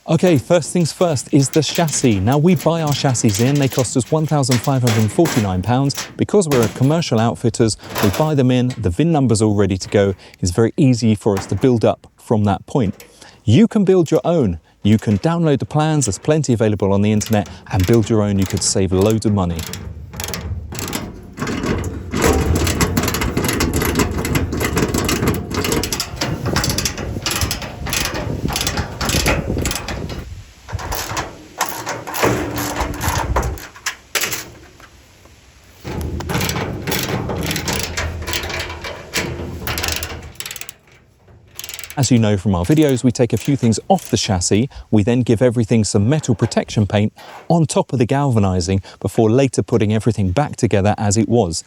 Okay, first things first is the chassis. Now we buy our chassis in, they cost us £1,549. Because we're commercial outfitters, we buy them in, the VIN number's all ready to go. It's very easy for us to build up from that point. You can build your own. You can download the plans, there's plenty available on the internet, and build your own. You could save loads of money. As you know from our videos, we take a few things off the chassis. We then give everything some metal protection paint on top of the galvanizing before later putting everything back together as it was.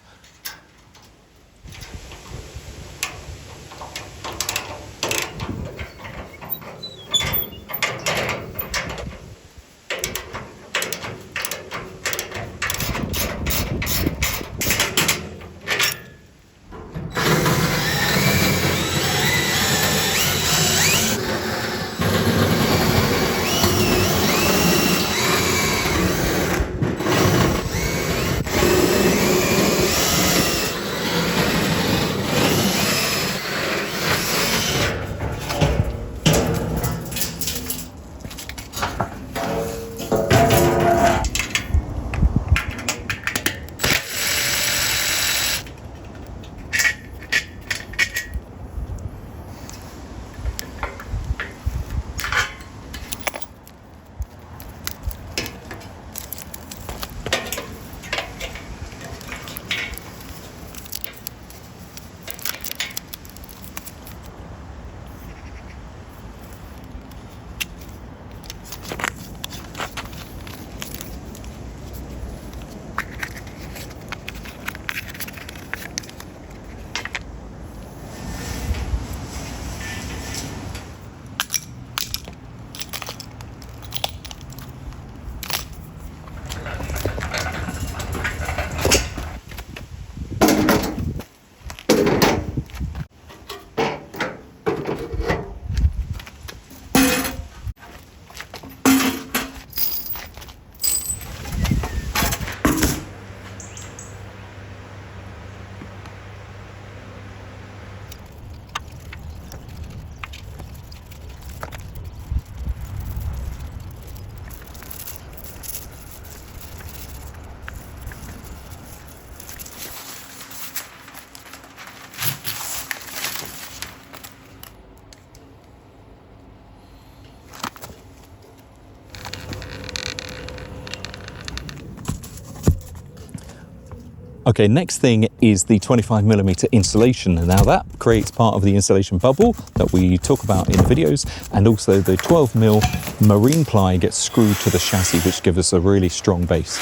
Okay, next thing is the 25mm insulation. Now that creates part of the insulation bubble that we talk about in the videos, and also the 12mm marine ply gets screwed to the chassis, which gives us a really strong base.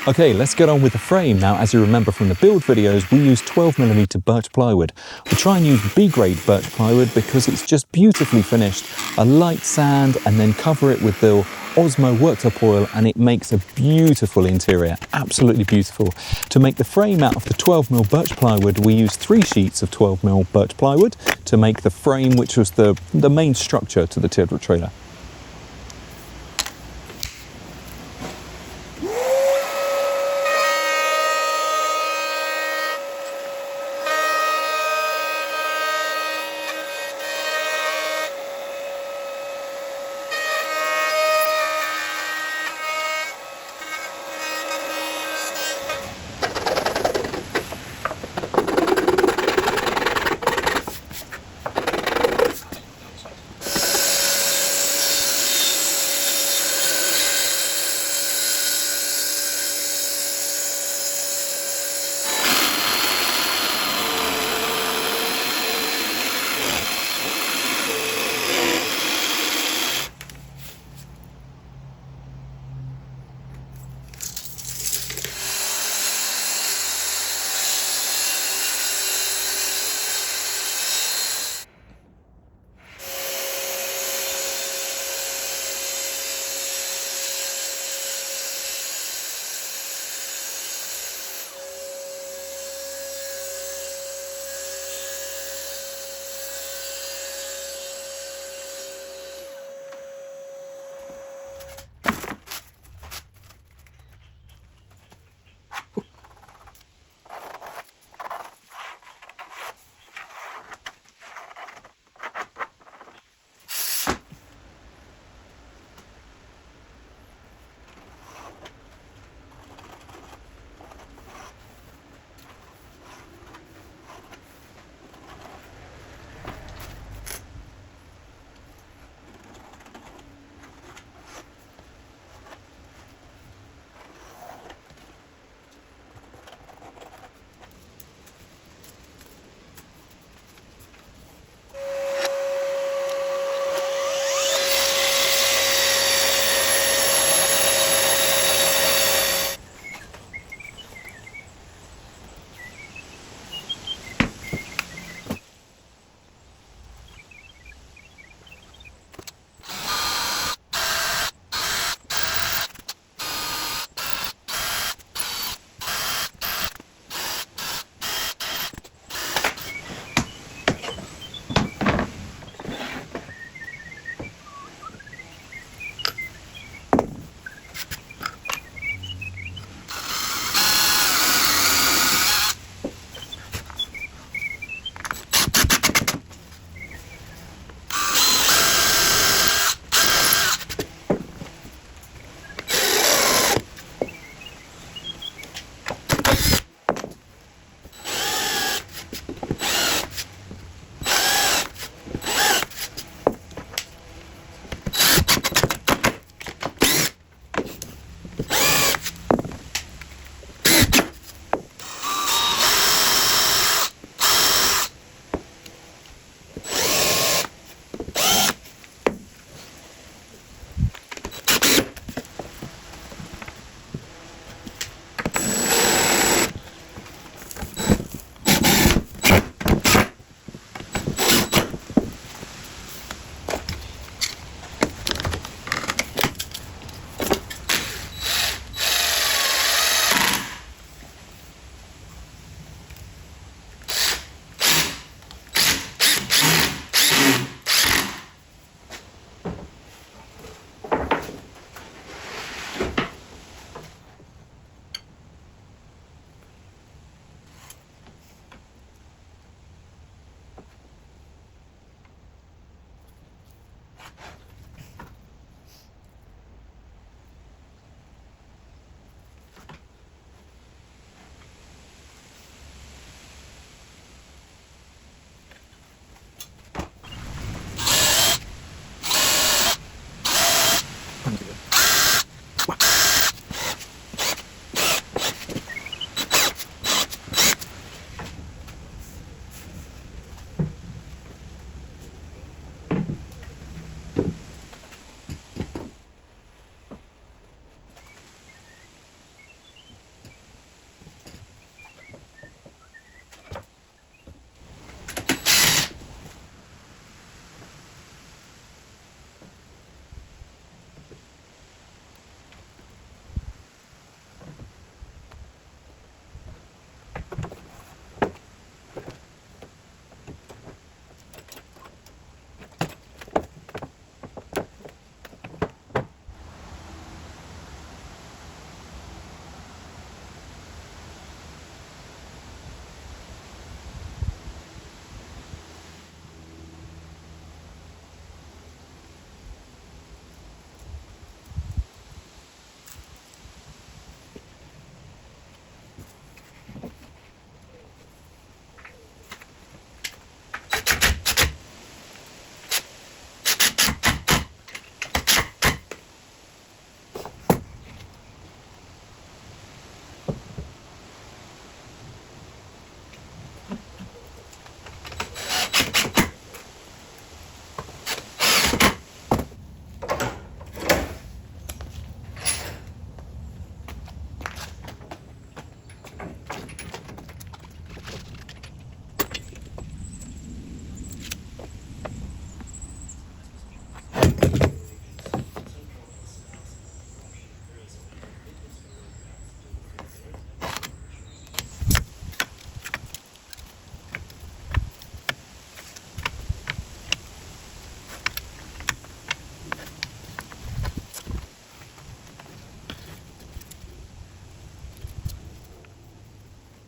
Okay, let's get on with the frame. Now, as you remember from the build videos, we use 12mm birch plywood. We try and use B-grade birch plywood because it's just beautifully finished. A light sand and then cover it with the Osmo worktop oil and it makes a beautiful interior, absolutely beautiful. To make the frame out of the 12mm birch plywood, we used 3 sheets of 12mm birch plywood to make the frame, which was the main structure to the Teardrop trailer.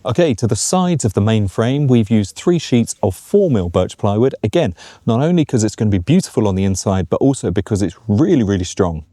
Okay, to the sides of the main frame, we've used 3 sheets of 4mm birch plywood. Again, not only because it's going to be beautiful on the inside, but also because it's really, really strong.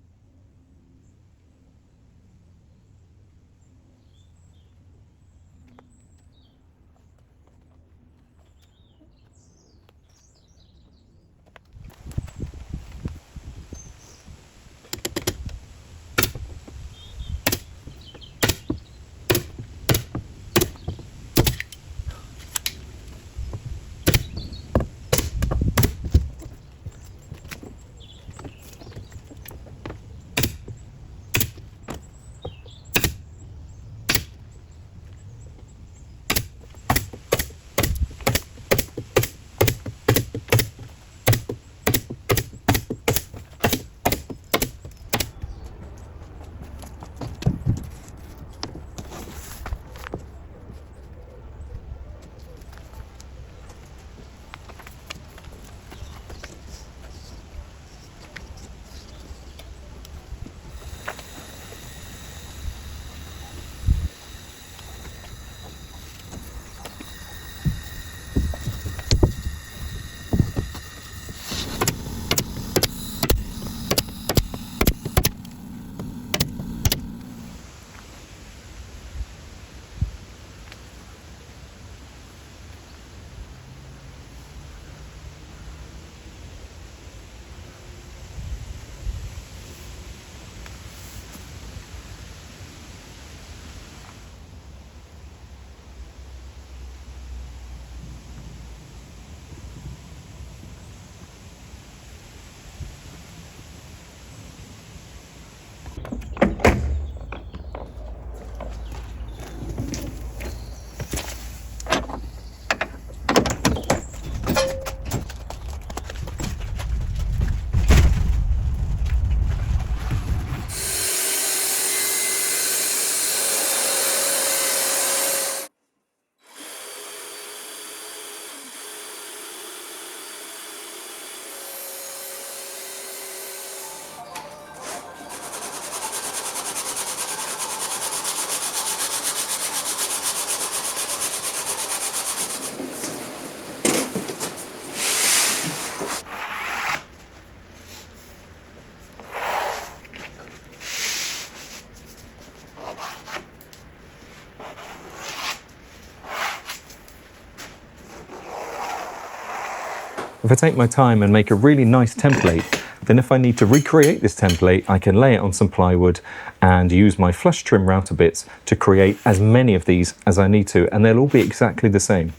If I take my time and make a really nice template, then if I need to recreate this template, I can lay it on some plywood and use my flush trim router bits to create as many of these as I need to, and they'll all be exactly the same.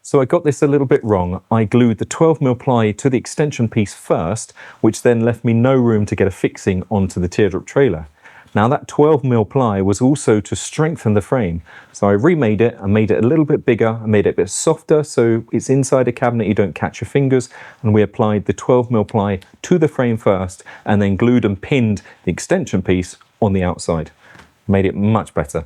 So I got this a little bit wrong. I glued the 12mm ply to the extension piece first, which then left me no room to get a fixing onto the teardrop trailer. Now that 12mm ply was also to strengthen the frame. So I remade it and made it a little bit bigger and made it a bit softer so it's inside a cabinet, you don't catch your fingers. And we applied the 12mm ply to the frame first and then glued and pinned the extension piece on the outside. Made it much better.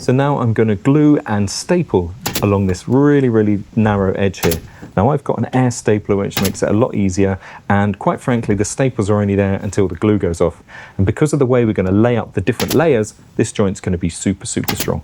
So now I'm going to glue and staple along this really narrow edge here. Now I've got an air stapler which makes it a lot easier, and quite frankly the staples are only there until the glue goes off. And because of the way we're going to lay up the different layers, this joint's going to be super strong.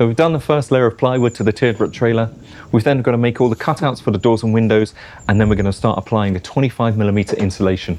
So we've done the first layer of plywood to the teardrop trailer. We've then got to make all the cutouts for the doors and windows, and then we're going to start applying the 25mm insulation.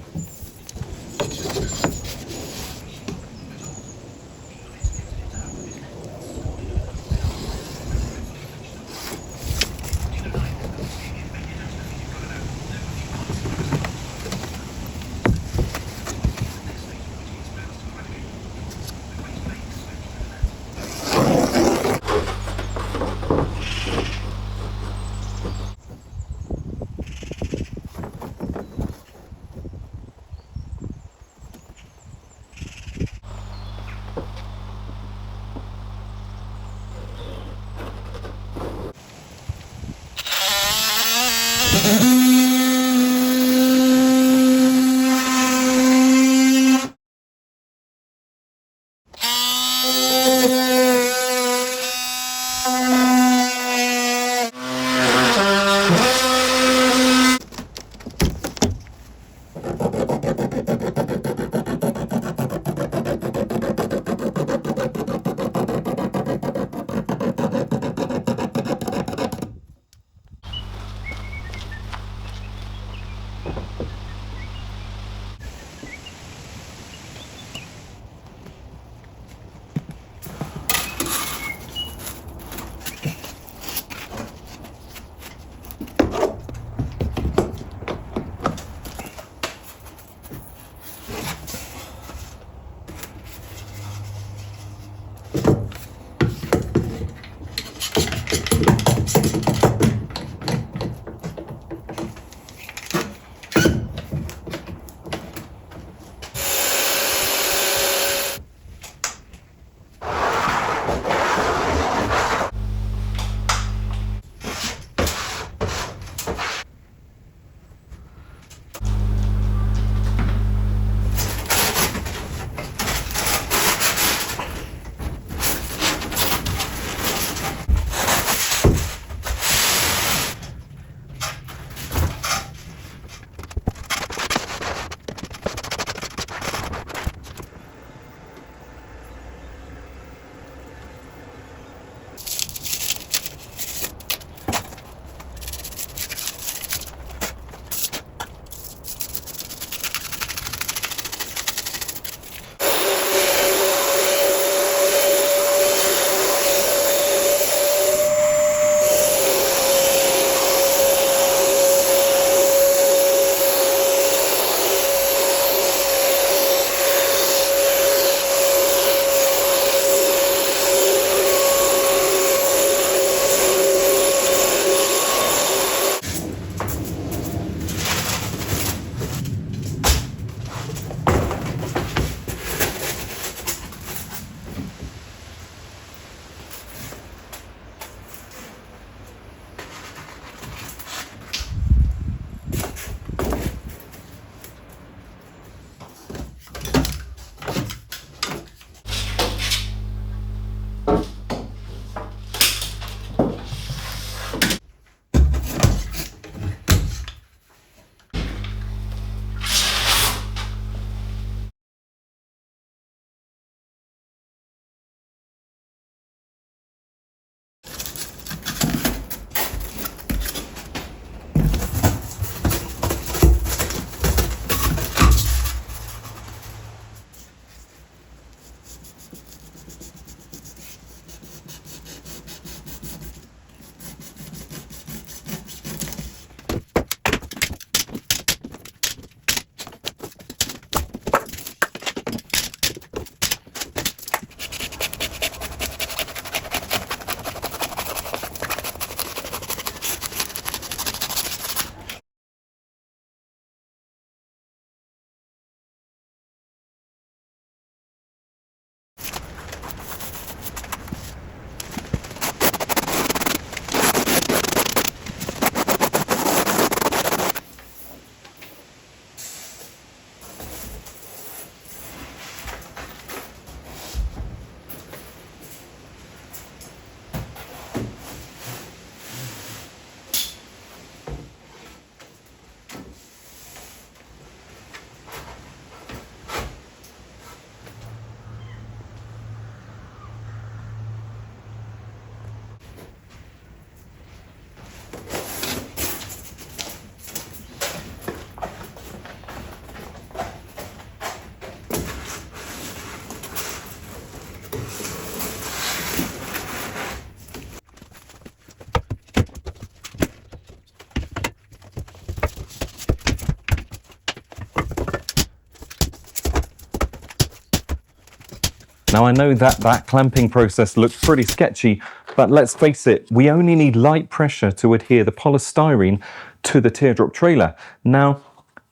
Now I know that that clamping process looks pretty sketchy, but let's face it, we only need light pressure to adhere the polystyrene to the teardrop trailer. Now,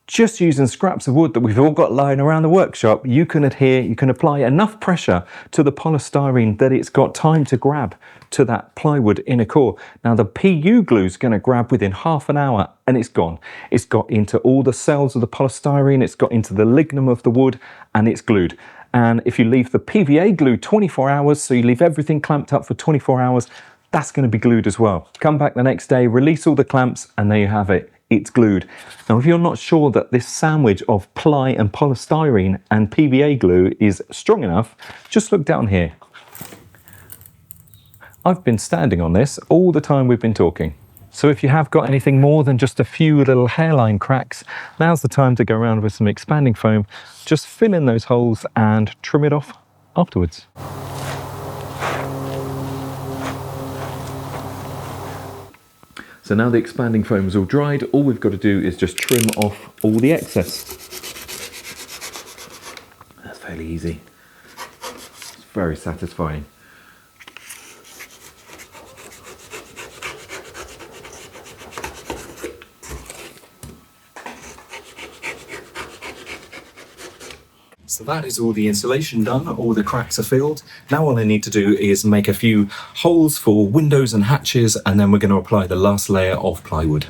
just using scraps of wood that we've all got lying around the workshop, you can apply enough pressure to the polystyrene that it's got time to grab to that plywood inner core. Now the PU glue is going to grab within half an hour and it's gone. It's got into all the cells of the polystyrene, it's got into the lignum of the wood, and it's glued. And if you leave the PVA glue 24 hours, so you leave everything clamped up for 24 hours, that's going to be glued as well. Come back the next day, release all the clamps, and there you have it. It's glued. Now, if you're not sure that this sandwich of ply and polystyrene and PVA glue is strong enough, just look down here. I've been standing on this all the time we've been talking. So if you have got anything more than just a few little hairline cracks, now's the time to go around with some expanding foam, just fill in those holes and trim it off afterwards. So now the expanding foam is all dried, all we've got to do is just trim off all the excess. That's fairly easy. It's very satisfying. So that is all the insulation done, all the cracks are filled. Now all I need to do is make a few holes for windows and hatches, and then we're going to apply the last layer of plywood.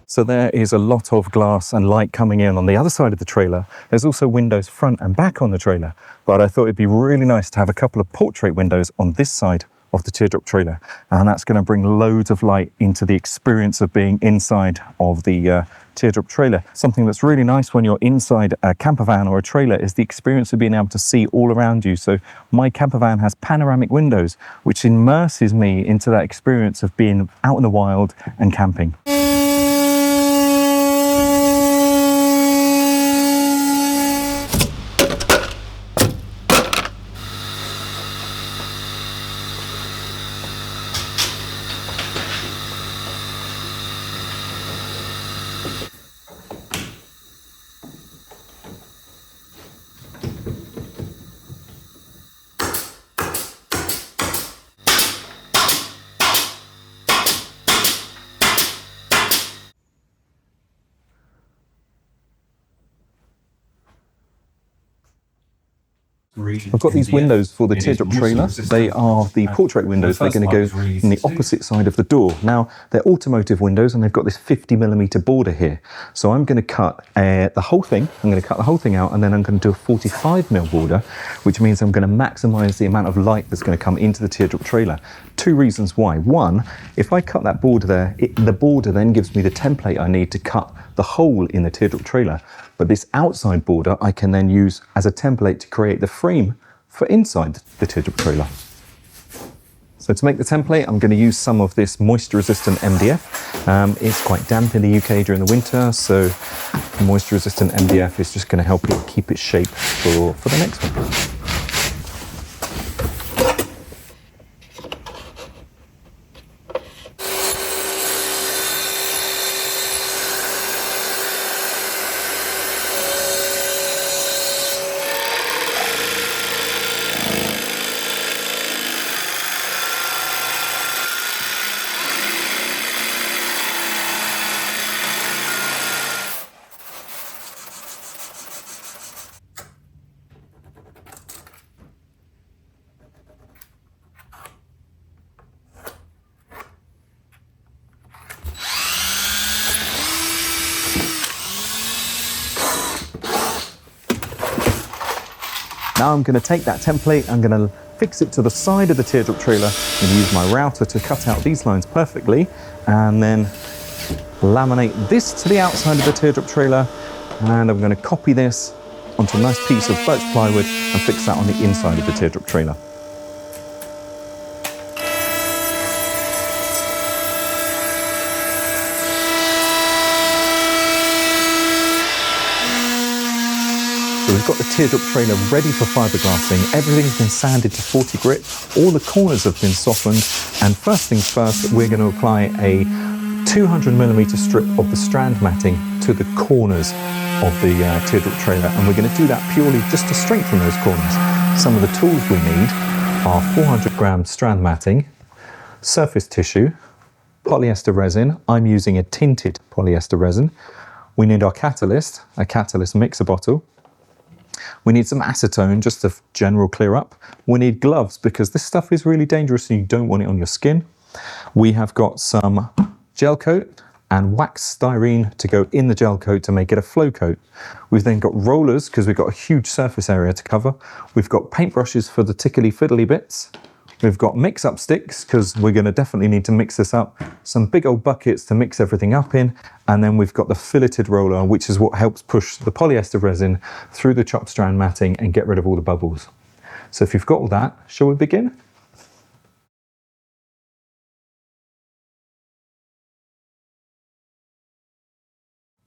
So there is a lot of glass and light coming in on the other side of the trailer. There's also windows front and back on the trailer, but I thought it'd be really nice to have a couple of portrait windows on this side of the teardrop trailer, and that's going to bring loads of light into the experience of being inside of the teardrop trailer. Something that's really nice when you're inside a camper van or a trailer is the experience of being able to see all around you. So my camper van has panoramic windows, which immerses me into that experience of being out in the wild and camping. I've got these windows for the teardrop trailer. They are the portrait windows. They're going to go in the opposite side of the door. Now, they're automotive windows and they've got this 50mm border here. So I'm going to cut the whole thing. I'm going to cut the whole thing out, and then I'm going to do a 45mm border, which means I'm going to maximize the amount of light that's going to come into the teardrop trailer. Two reasons why. One, if I cut that border there, the border then gives me the template I need to cut the hole in the teardrop trailer. But this outside border I can then use as a template to create the frame for inside the teardrop trailer. So to make the template, I'm going to use some of this moisture-resistant MDF. It's quite damp in the UK during the winter, so moisture-resistant MDF is just going to help it keep its shape for the next one. Now I'm going to take that template, I'm going to fix it to the side of the teardrop trailer and use my router to cut out these lines perfectly, and then laminate this to the outside of the teardrop trailer, and I'm going to copy this onto a nice piece of birch plywood and fix that on the inside of the teardrop trailer. So we've got the teardrop trailer ready for fiberglassing. Everything's been sanded to 40 grit. All the corners have been softened. And first things first, we're going to apply a 200mm strip of the Strand matting to the corners of the teardrop trailer. And we're going to do that purely just to strengthen those corners. Some of the tools we need are 400g Strand matting, surface tissue, polyester resin. I'm using a tinted polyester resin. We need our catalyst, a catalyst mixer bottle. We need some acetone, just a general clear up. We need gloves because this stuff is really dangerous and you don't want it on your skin. We have got some gel coat and wax styrene to go in the gel coat to make it a flow coat. We've then got rollers because we've got a huge surface area to cover. We've got paintbrushes for the tickly fiddly bits. We've got mix-up sticks because we're going to definitely need to mix this up. Some big old buckets to mix everything up in. And then we've got the filleted roller, which is what helps push the polyester resin through the chopped strand matting and get rid of all the bubbles. So if you've got all that, shall we begin?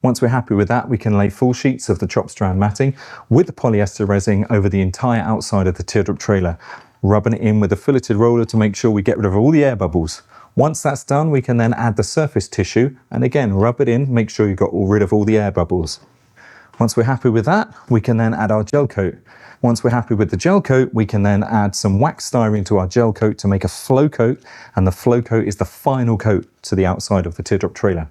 Once we're happy with that, we can lay full sheets of the chopped strand matting with the polyester resin over the entire outside of the teardrop trailer, rubbing it in with a filleted roller to make sure we get rid of all the air bubbles. Once that's done, we can then add the surface tissue and again, rub it in, make sure you've got rid of all the air bubbles. Once we're happy with that, we can then add our gel coat. Once we're happy with the gel coat, we can then add some wax styrene to our gel coat to make a flow coat, and the flow coat is the final coat to the outside of the teardrop trailer.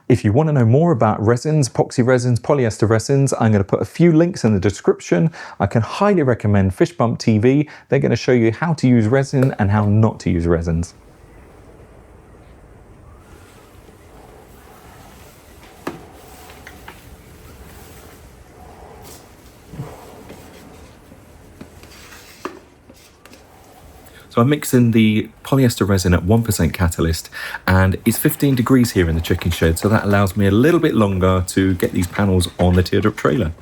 If you want to know more about resins, epoxy resins, polyester resins, I'm going to put a few links in the description. I can highly recommend Fish Bump TV. They're going to show you how to use resin and how not to use resins. So I'm mixing the polyester resin at 1% catalyst, and it's 15 degrees here in the chicken shed, so that allows me a little bit longer to get these panels on the teardrop trailer.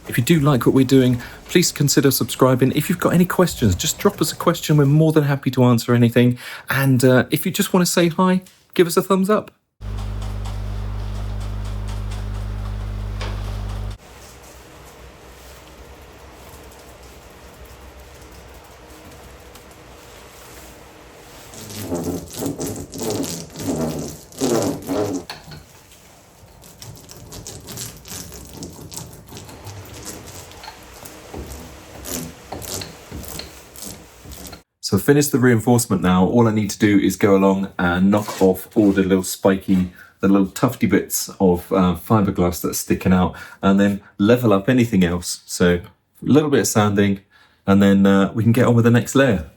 If you do like what we're doing, please consider subscribing. If you've got any questions, just drop us a question. We're more than happy to answer anything. And if you just want to say hi, give us a thumbs up. So I've finished the reinforcement now. All I need to do is go along and knock off all the little spiky, the little tufty bits of fiberglass that's sticking out, and then level up anything else. So a little bit of sanding, and then we can get on with the next layer.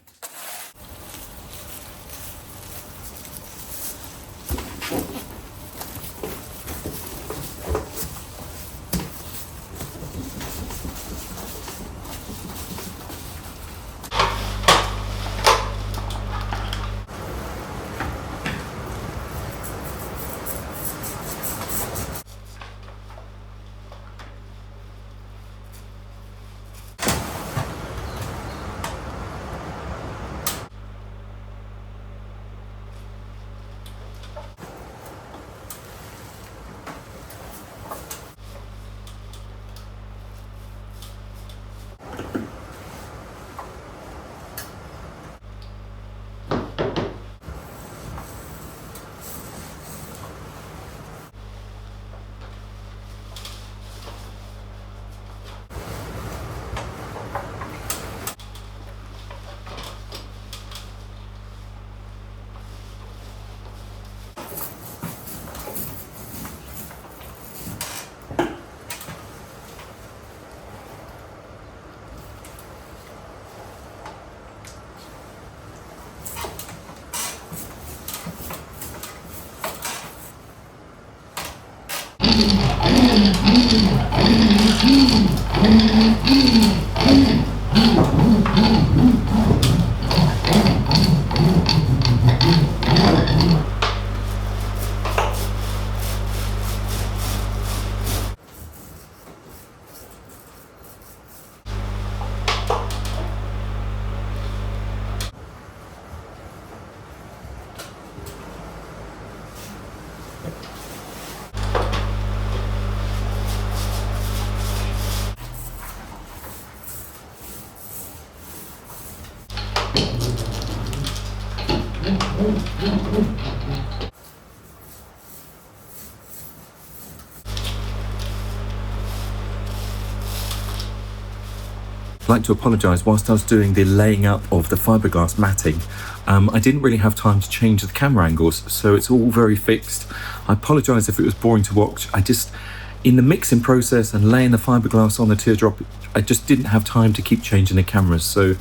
I'd like to apologise. Whilst I was doing the laying up of the fiberglass matting, I didn't really have time to change the camera angles, so it's all very fixed. I apologise if it was boring to watch. In the mixing process and laying the fiberglass on the teardrop, I just didn't have time to keep changing the cameras, so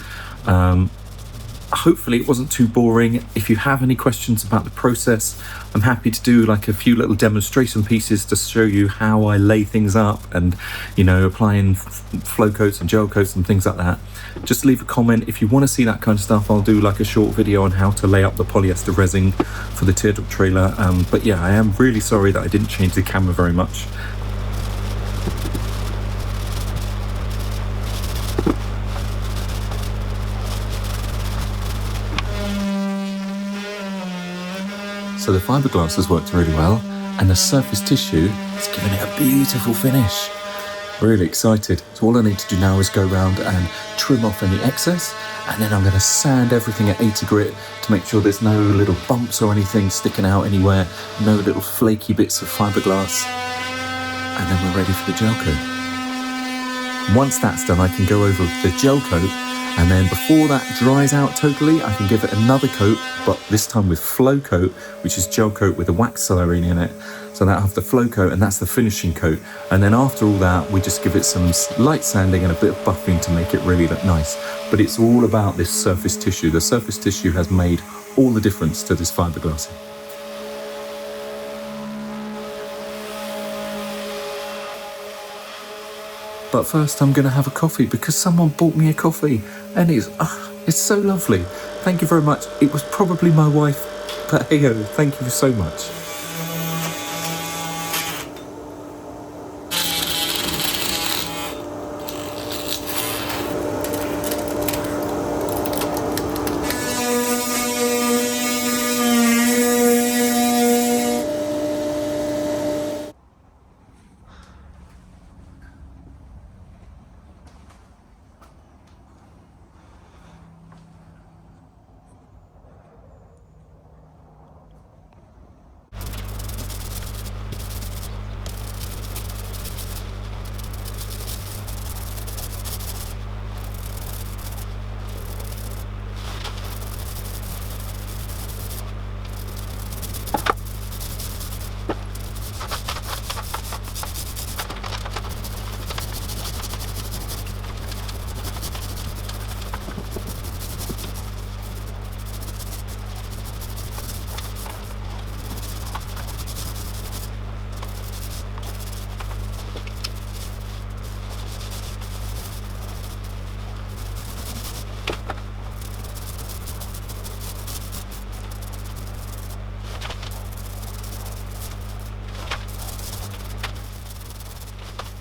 hopefully it wasn't too boring. If you have any questions about the process, I'm happy to do like a few little demonstration pieces to show you how I lay things up and, you know, applying flow coats and gel coats and things like that. Just leave a comment if you want to see that kind of stuff. I'll do like a short video on how to lay up the polyester resin for the teardrop trailer. But yeah, I am really sorry that I didn't change the camera very much. So the fiberglass has worked really well, and the surface tissue is giving it a beautiful finish. Really excited. So all I need to do now is go around and trim off any excess, and then I'm going to sand everything at 80 grit to make sure there's no little bumps or anything sticking out anywhere, no little flaky bits of fiberglass, and then we're ready for the gel coat. Once that's done, I can go over with the gel coat, and then before that dries out totally, I can give it another coat, but this time with flow coat, which is gel coat with a wax styrene in it. So that'll have the flow coat, and that's the finishing coat. And then after all that, we just give it some light sanding and a bit of buffing to make it really look nice. But it's all about this surface tissue. The surface tissue has made all the difference to this fiberglassing. But first I'm going to have a coffee because someone bought me a coffee, and it's so lovely. Thank you very much. It was probably my wife, but hey, thank you so much.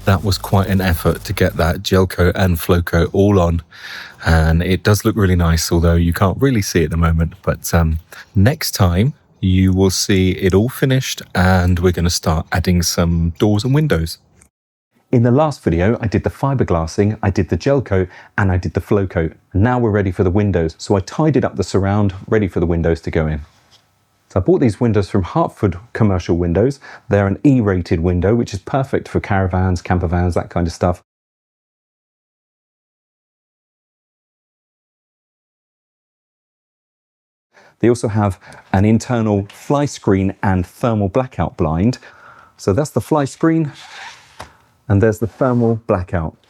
That was quite an effort to get that gel coat and flow coat all on, and it does look really nice, although you can't really see it at the moment. But next time you will see it all finished, and we're going to start adding some doors and windows. In the last video, I did the fiberglassing, I did the gel coat, and I did the flow coat. Now we're ready for the windows. So I tidied up the surround, ready for the windows to go in. So I bought these windows from Hartford Commercial Windows. They're an E-rated window, which is perfect for caravans, camper vans, that kind of stuff. They also have an internal fly screen and thermal blackout blind. So that's the fly screen, and there's the thermal blackout.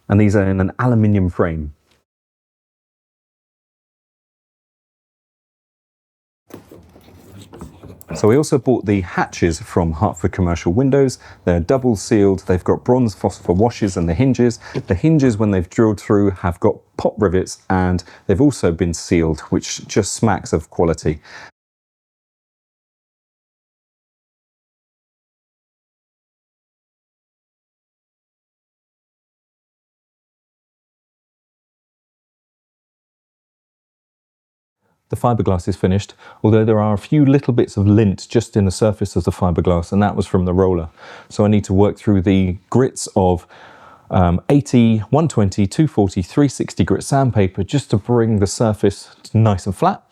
And these are in an aluminium frame. So we also bought the hatches from Hartford Commercial Windows. They're double sealed. They've got bronze phosphor washes and the hinges. The hinges, when they've drilled through, have got pop rivets, and they've also been sealed, which just smacks of quality. The fiberglass is finished, although there are a few little bits of lint just in the surface of the fiberglass, and that was from the roller. So I need to work through the grits of 80, 120, 240, 360 grit sandpaper just to bring the surface nice and flat.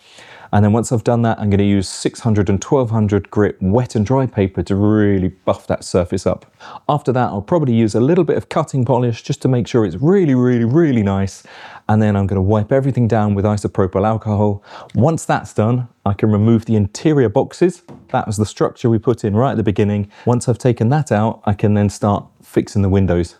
And then once I've done that, I'm going to use 600 and 1200 grit wet and dry paper to really buff that surface up. After that, I'll probably use a little bit of cutting polish just to make sure it's really, really, really nice. And then I'm going to wipe everything down with isopropyl alcohol. Once that's done, I can remove the interior boxes. That was the structure we put in right at the beginning. Once I've taken that out, I can then start fixing the windows.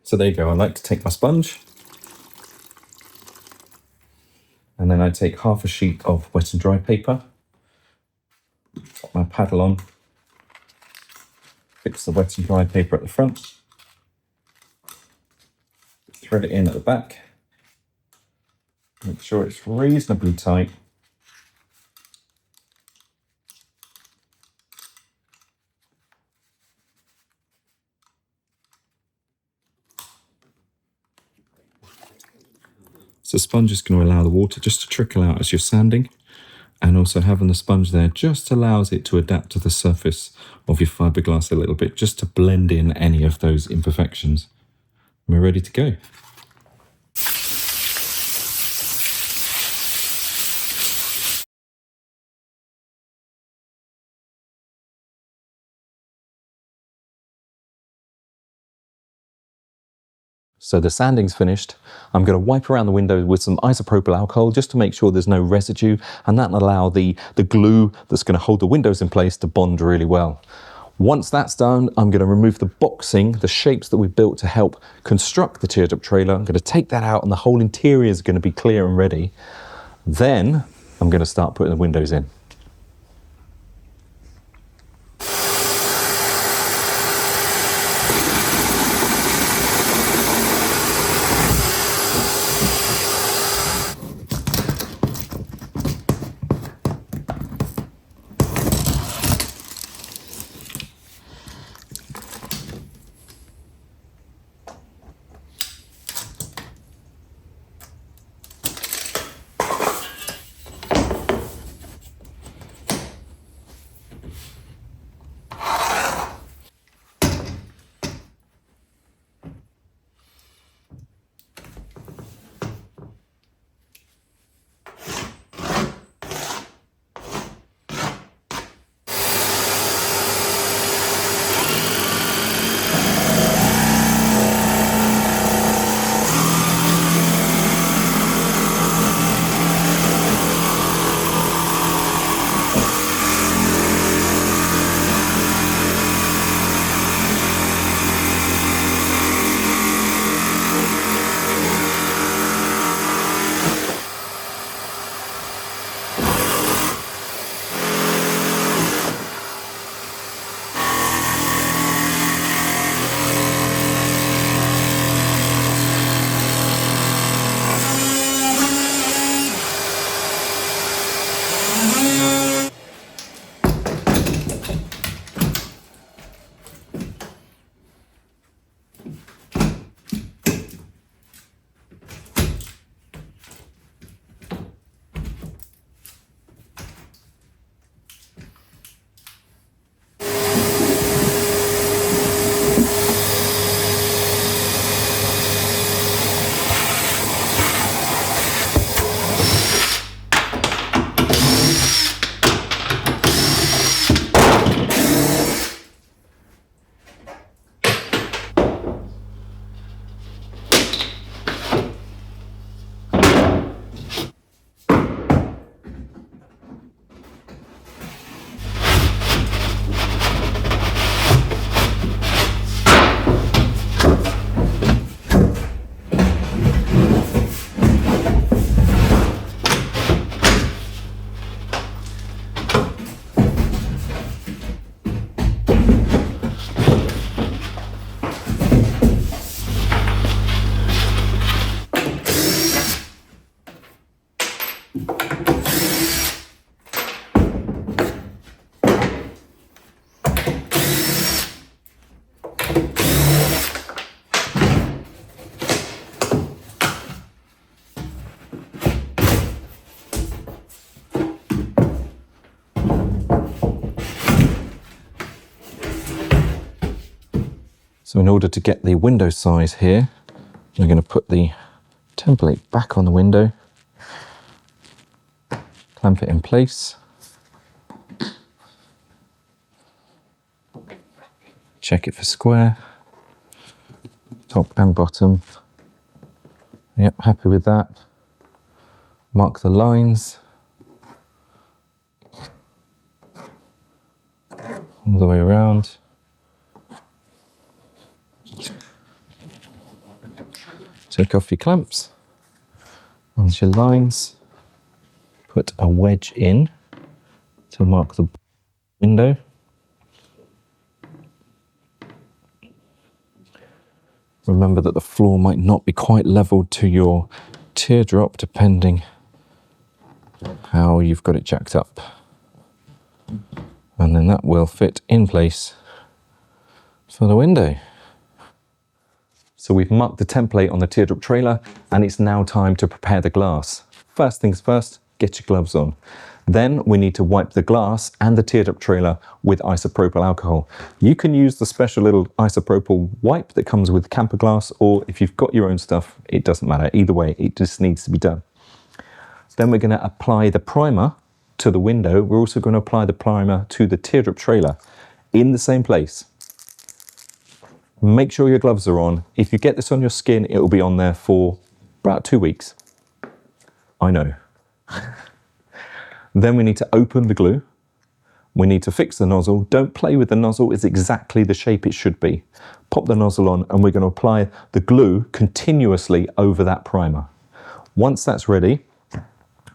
So there you go. I like to take my sponge, and then I take half a sheet of wet and dry paper, put my paddle on, fix the wet and dry paper at the front, thread it in at the back, make sure it's reasonably tight. So the sponge is going to allow the water just to trickle out as you're sanding, And also having the sponge there just allows it to adapt to the surface of your fiberglass a little bit, just to blend in any of those imperfections. We're ready to go. So the sanding's finished. I'm going to wipe around the window with some isopropyl alcohol just to make sure there's no residue, and that'll allow the glue that's going to hold the windows in place to bond really well. Once that's done, I'm going to remove the boxing, the shapes that we built to help construct the teardrop trailer. I'm going to take that out and the whole interior is going to be clear and ready. Then I'm going to start putting the windows in. So in order to get the window size here, I'm going to put the template back on the window, clamp it in place, check it for square, top and bottom. Yep, happy with that. Mark the lines all the way around. Take off your clamps onto your lines, put a wedge in to mark the window. Remember that the floor might not be quite leveled to your teardrop depending how you've got it jacked up. And then that will fit in place for the window. So we've marked the template on the teardrop trailer and it's now time to prepare the glass. First things first, get your gloves on. Then we need to wipe the glass and the teardrop trailer with isopropyl alcohol. You can use the special little isopropyl wipe that comes with camper glass, or if you've got your own stuff, it doesn't matter. Either way, it just needs to be done. Then we're going to apply the primer to the window. We're also going to apply the primer to the teardrop trailer in the same place. Make sure your gloves are on. If you get this on your skin, it will be on there for about 2 weeks. I know. Then we need to open the glue. We need to fix the nozzle. Don't play with the nozzle. It's exactly the shape it should be. Pop the nozzle on and we're going to apply the glue continuously over that primer. Once that's ready,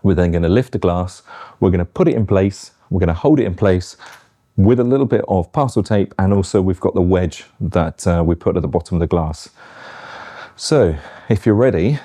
we're then going to lift the glass. We're going to put it in place. We're going to hold it in place with a little bit of parcel tape, and also we've got the wedge that we put at the bottom of the glass. So if you're ready,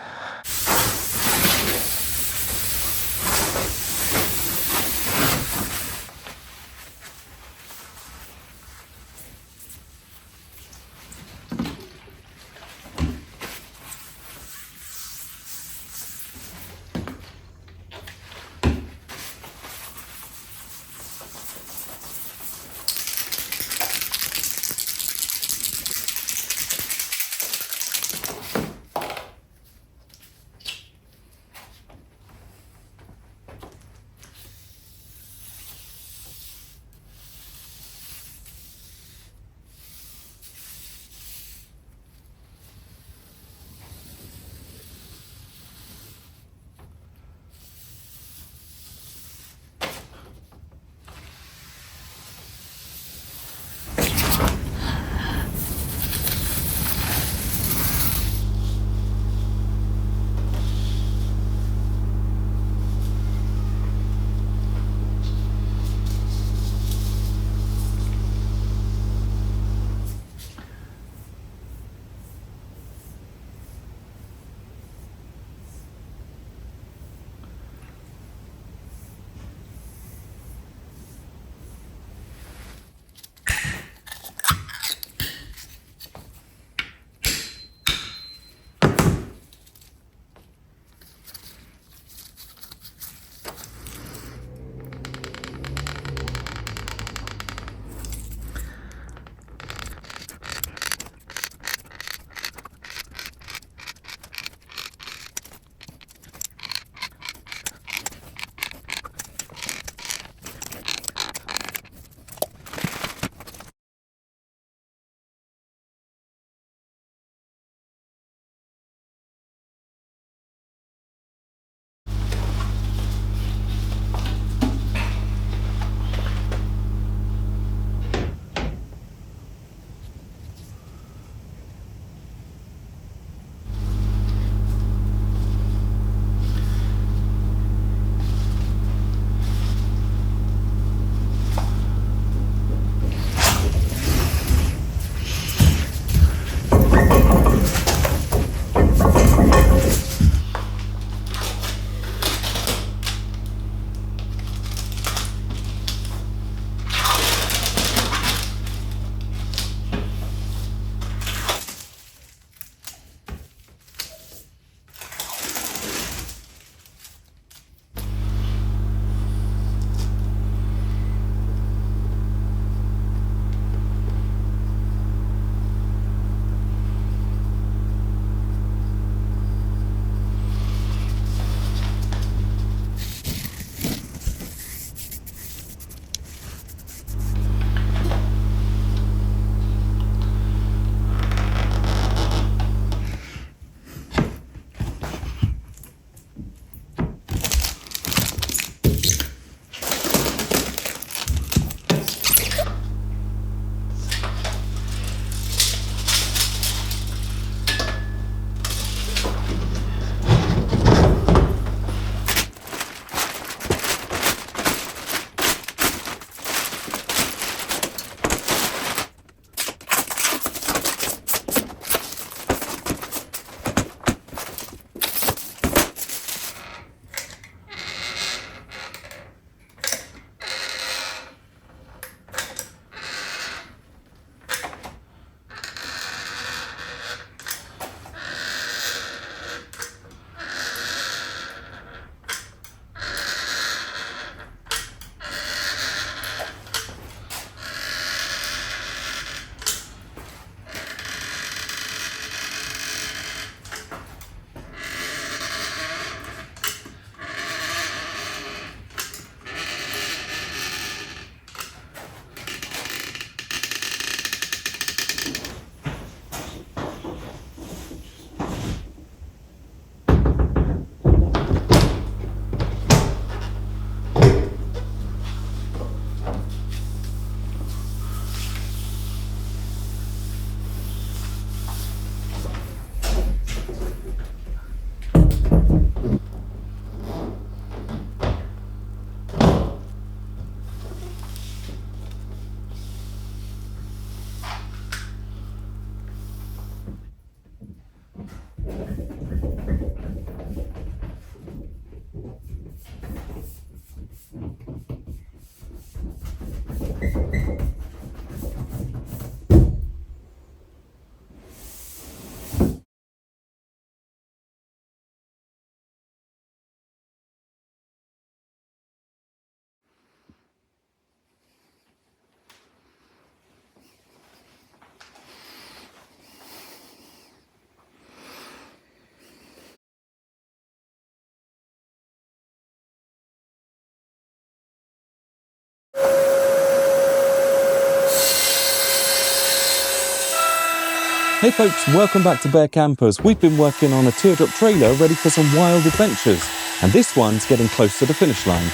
Hey folks, welcome back to Bear Campers. We've been working on a teardrop trailer ready for some wild adventures, and this one's getting close to the finish line.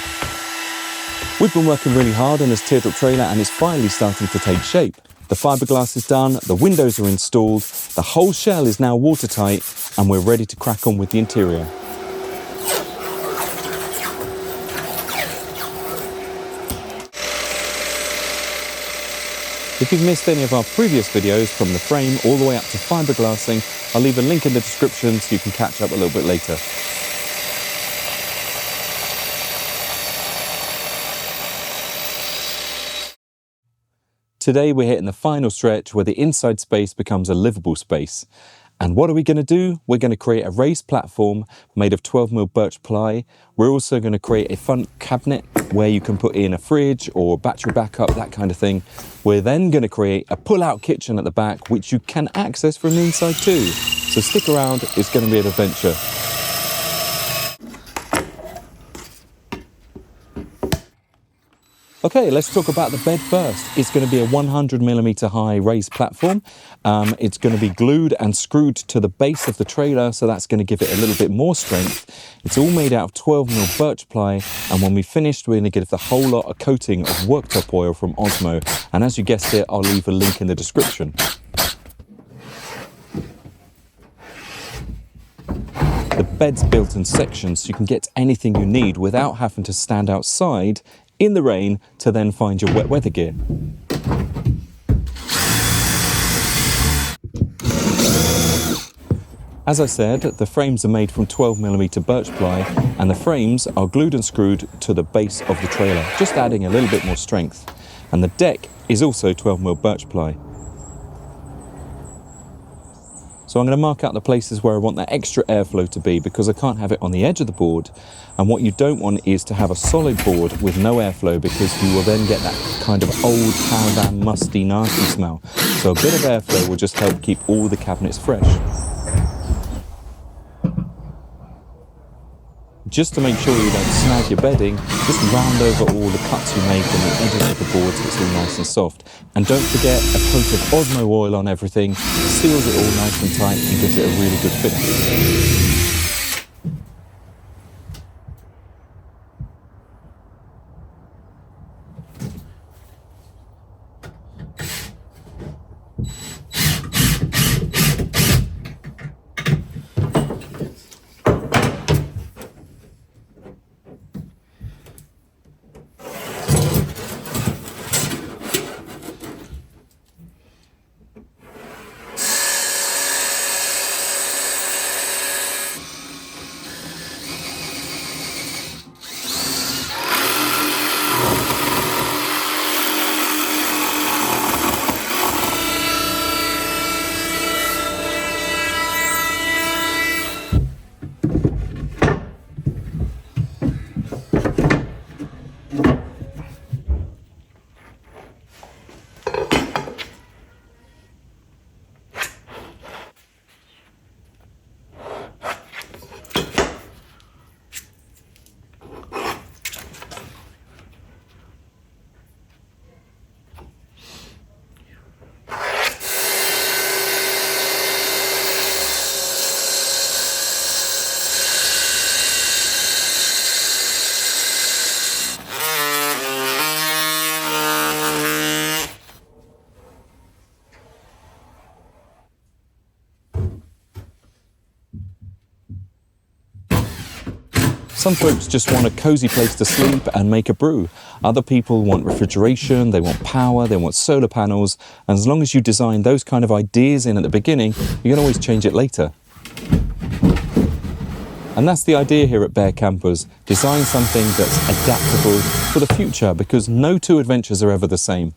We've been working really hard on this teardrop trailer and it's finally starting to take shape. The fiberglass is done, the windows are installed, the whole shell is now watertight, and we're ready to crack on with the interior. If you've missed any of our previous videos from the frame all the way up to fiberglassing, I'll leave a link in the description so you can catch up a little bit later. Today we're hitting the final stretch where the inside space becomes a livable space. And what are we going to do? We're going to create a raised platform made of 12mm birch ply. We're also going to create a front cabinet where you can put in a fridge or battery backup, that kind of thing. We're then going to create a pull-out kitchen at the back, which you can access from the inside too. So stick around, it's going to be an adventure. Okay, let's talk about the bed first. It's going to be a 100mm high raised platform. It's going to be glued and screwed to the base of the trailer, so that's going to give it a little bit more strength. It's all made out of 12mm birch ply, and when we finished, we're going to give the whole lot a coating of worktop oil from Osmo. And as you guessed it, I'll leave a link in the description. The bed's built in sections, so you can get anything you need without having to stand outside in the rain to then find your wet weather gear. As I said, the frames are made from 12mm birch ply, and the frames are glued and screwed to the base of the trailer, just adding a little bit more strength. And the deck is also 12mm birch ply. So I'm going to mark out the places where I want that extra airflow to be, because I can't have it on the edge of the board. And what you don't want is to have a solid board with no airflow, because you will then get that kind of old caravan musty nasty smell. So a bit of airflow will just help keep all the cabinets fresh. Just to make sure you don't snag your bedding, just round over all the cuts you make on the edges of the board so it's all nice and soft. And don't forget, a coat of Osmo oil on everything seals it all nice and tight and gives it a really good finish. Some folks just want a cozy place to sleep and make a brew. Other people want refrigeration, they want power, they want solar panels. And as long as you design those kind of ideas in at the beginning, you can always change it later. And that's the idea here at Bear Campers. Design something that's adaptable for the future, because no two adventures are ever the same.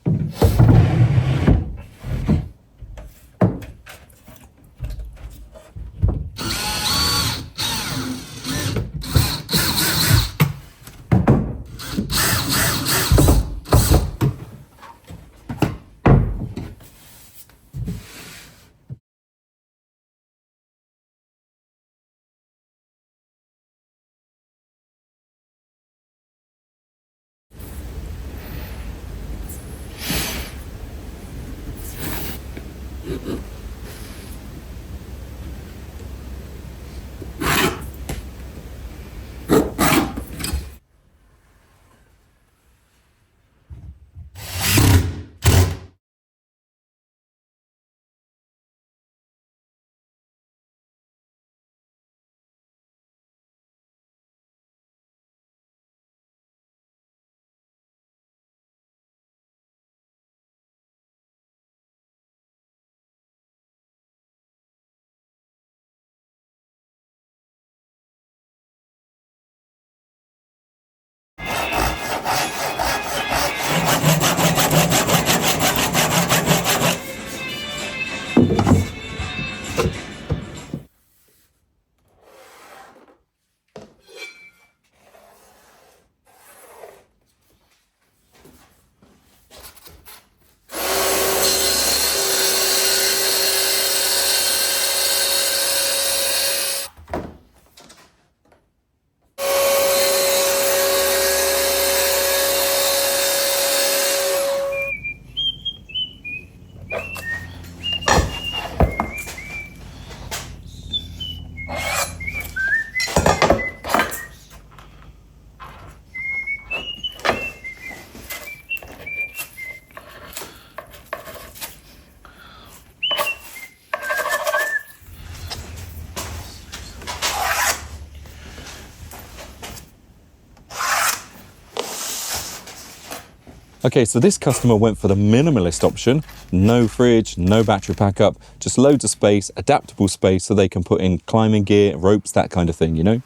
Okay, so this customer went for the minimalist option. No fridge, no battery backup, just loads of space, adaptable space so they can put in climbing gear, ropes, that kind of thing, you know?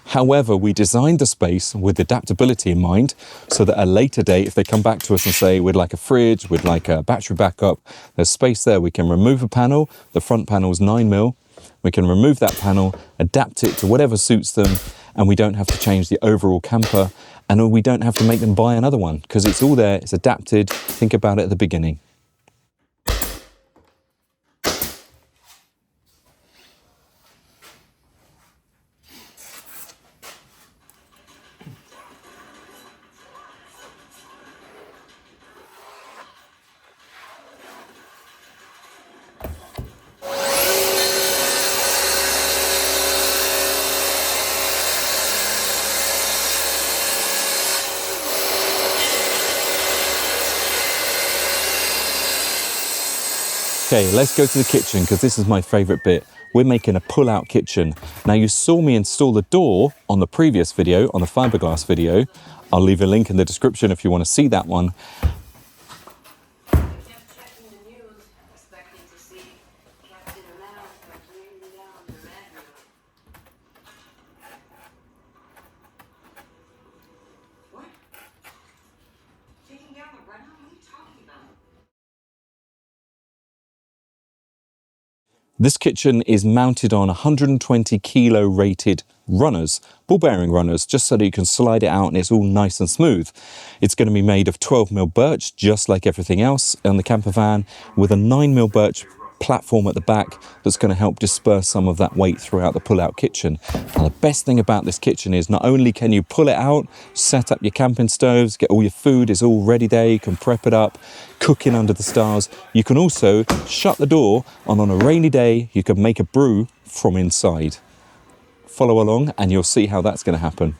However, we designed the space with adaptability in mind so that at a later date, if they come back to us and say, we'd like a fridge, we'd like a battery backup, there's space there. We can remove a panel. The front panel is 9mm. We can remove that panel, adapt it to whatever suits them, and we don't have to change the overall camper, and we don't have to make them buy another one because it's all there, it's adapted. Think about it at the beginning. Okay, let's go to the kitchen because this is my favorite bit. We're making a pull-out kitchen. Now you saw me install the door on the previous video, on the fiberglass video. I'll leave a link in the description if you want to see that one. This kitchen is mounted on 120 kilo rated runners, ball bearing runners, just so that you can slide it out and it's all nice and smooth. It's going to be made of 12mm birch, just like everything else on the camper van, with a 9mm birch platform at the back that's going to help disperse some of that weight throughout the pull-out kitchen. Now, the best thing about this kitchen is not only can you pull it out, set up your camping stoves, get all your food, it's all ready there, you can prep it up, cooking under the stars. You can also shut the door, and on a rainy day, you can make a brew from inside. Follow along and you'll see how that's going to happen.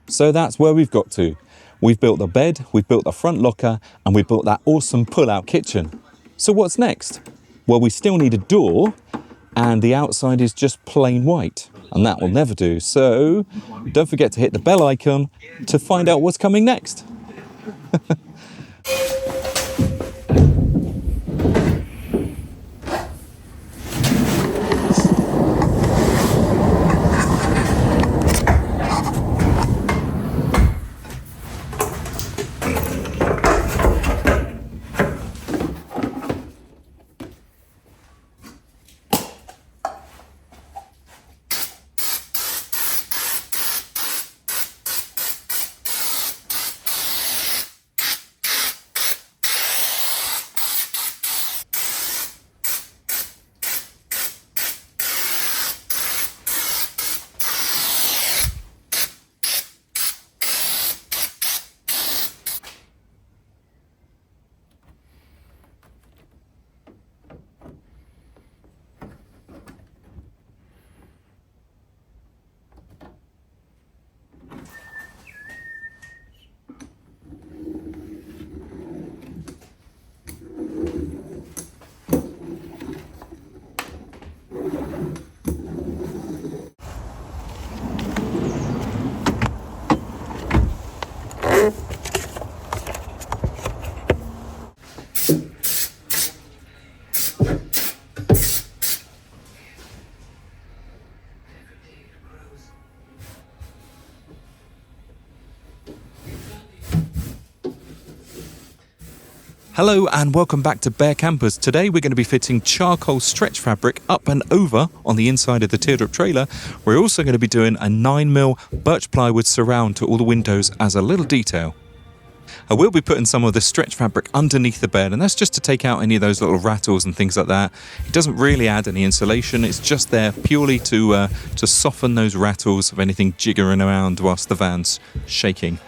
So that's where we've got to. We've built the bed, we've built the front locker, and we've built that awesome pull-out kitchen. So what's next? Well, we still need a door, and the outside is just plain white, and that will never do. So don't forget to hit the bell icon to find out what's coming next. Hello and welcome back to Bear Campers. Today we're going to be fitting charcoal stretch fabric up and over on the inside of the Teardrop trailer. We're also going to be doing a 9mm birch plywood surround to all the windows as a little detail. I will be putting some of the stretch fabric underneath the bed, and that's just to take out any of those little rattles and things like that. It doesn't really add any insulation, it's just there purely to soften those rattles of anything jiggering around whilst the van's shaking.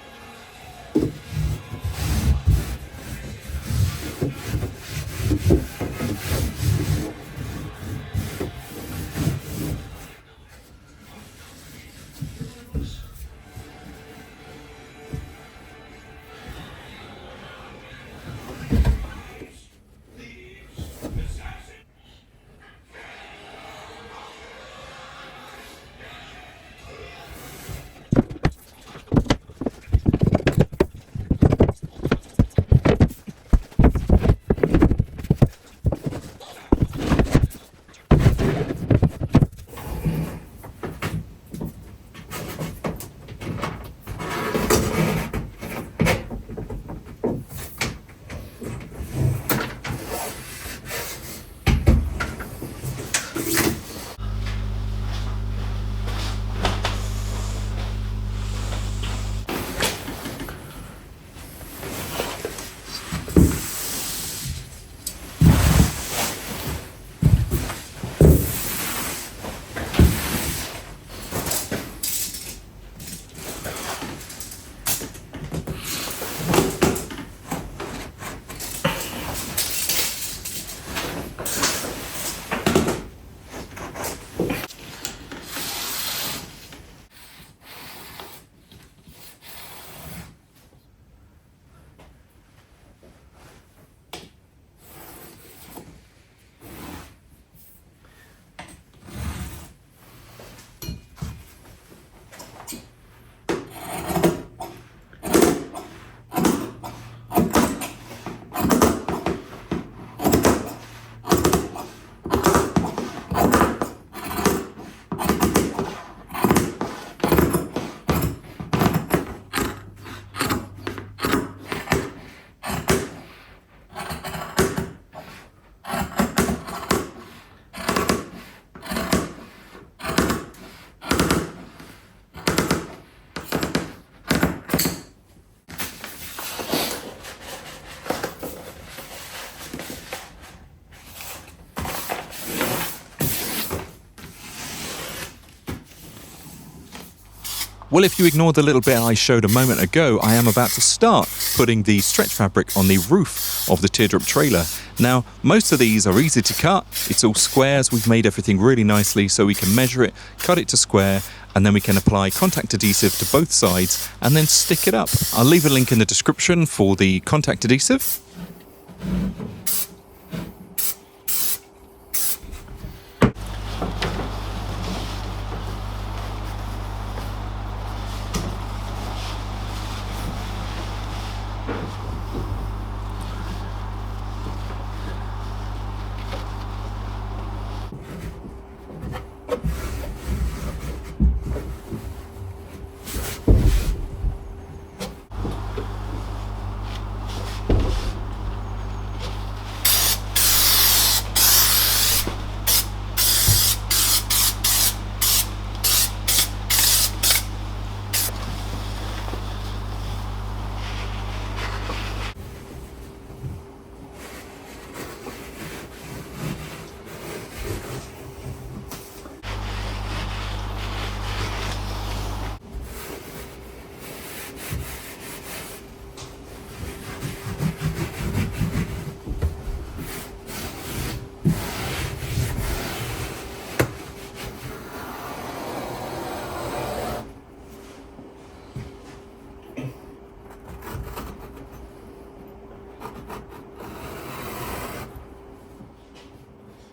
Well, if you ignore the little bit I showed a moment ago, I am about to start putting the stretch fabric on the roof of the Teardrop trailer. Now, most of these are easy to cut. It's all squares. We've made everything really nicely so we can measure it, cut it to square, and then we can apply contact adhesive to both sides and then stick it up. I'll leave a link in the description for the contact adhesive.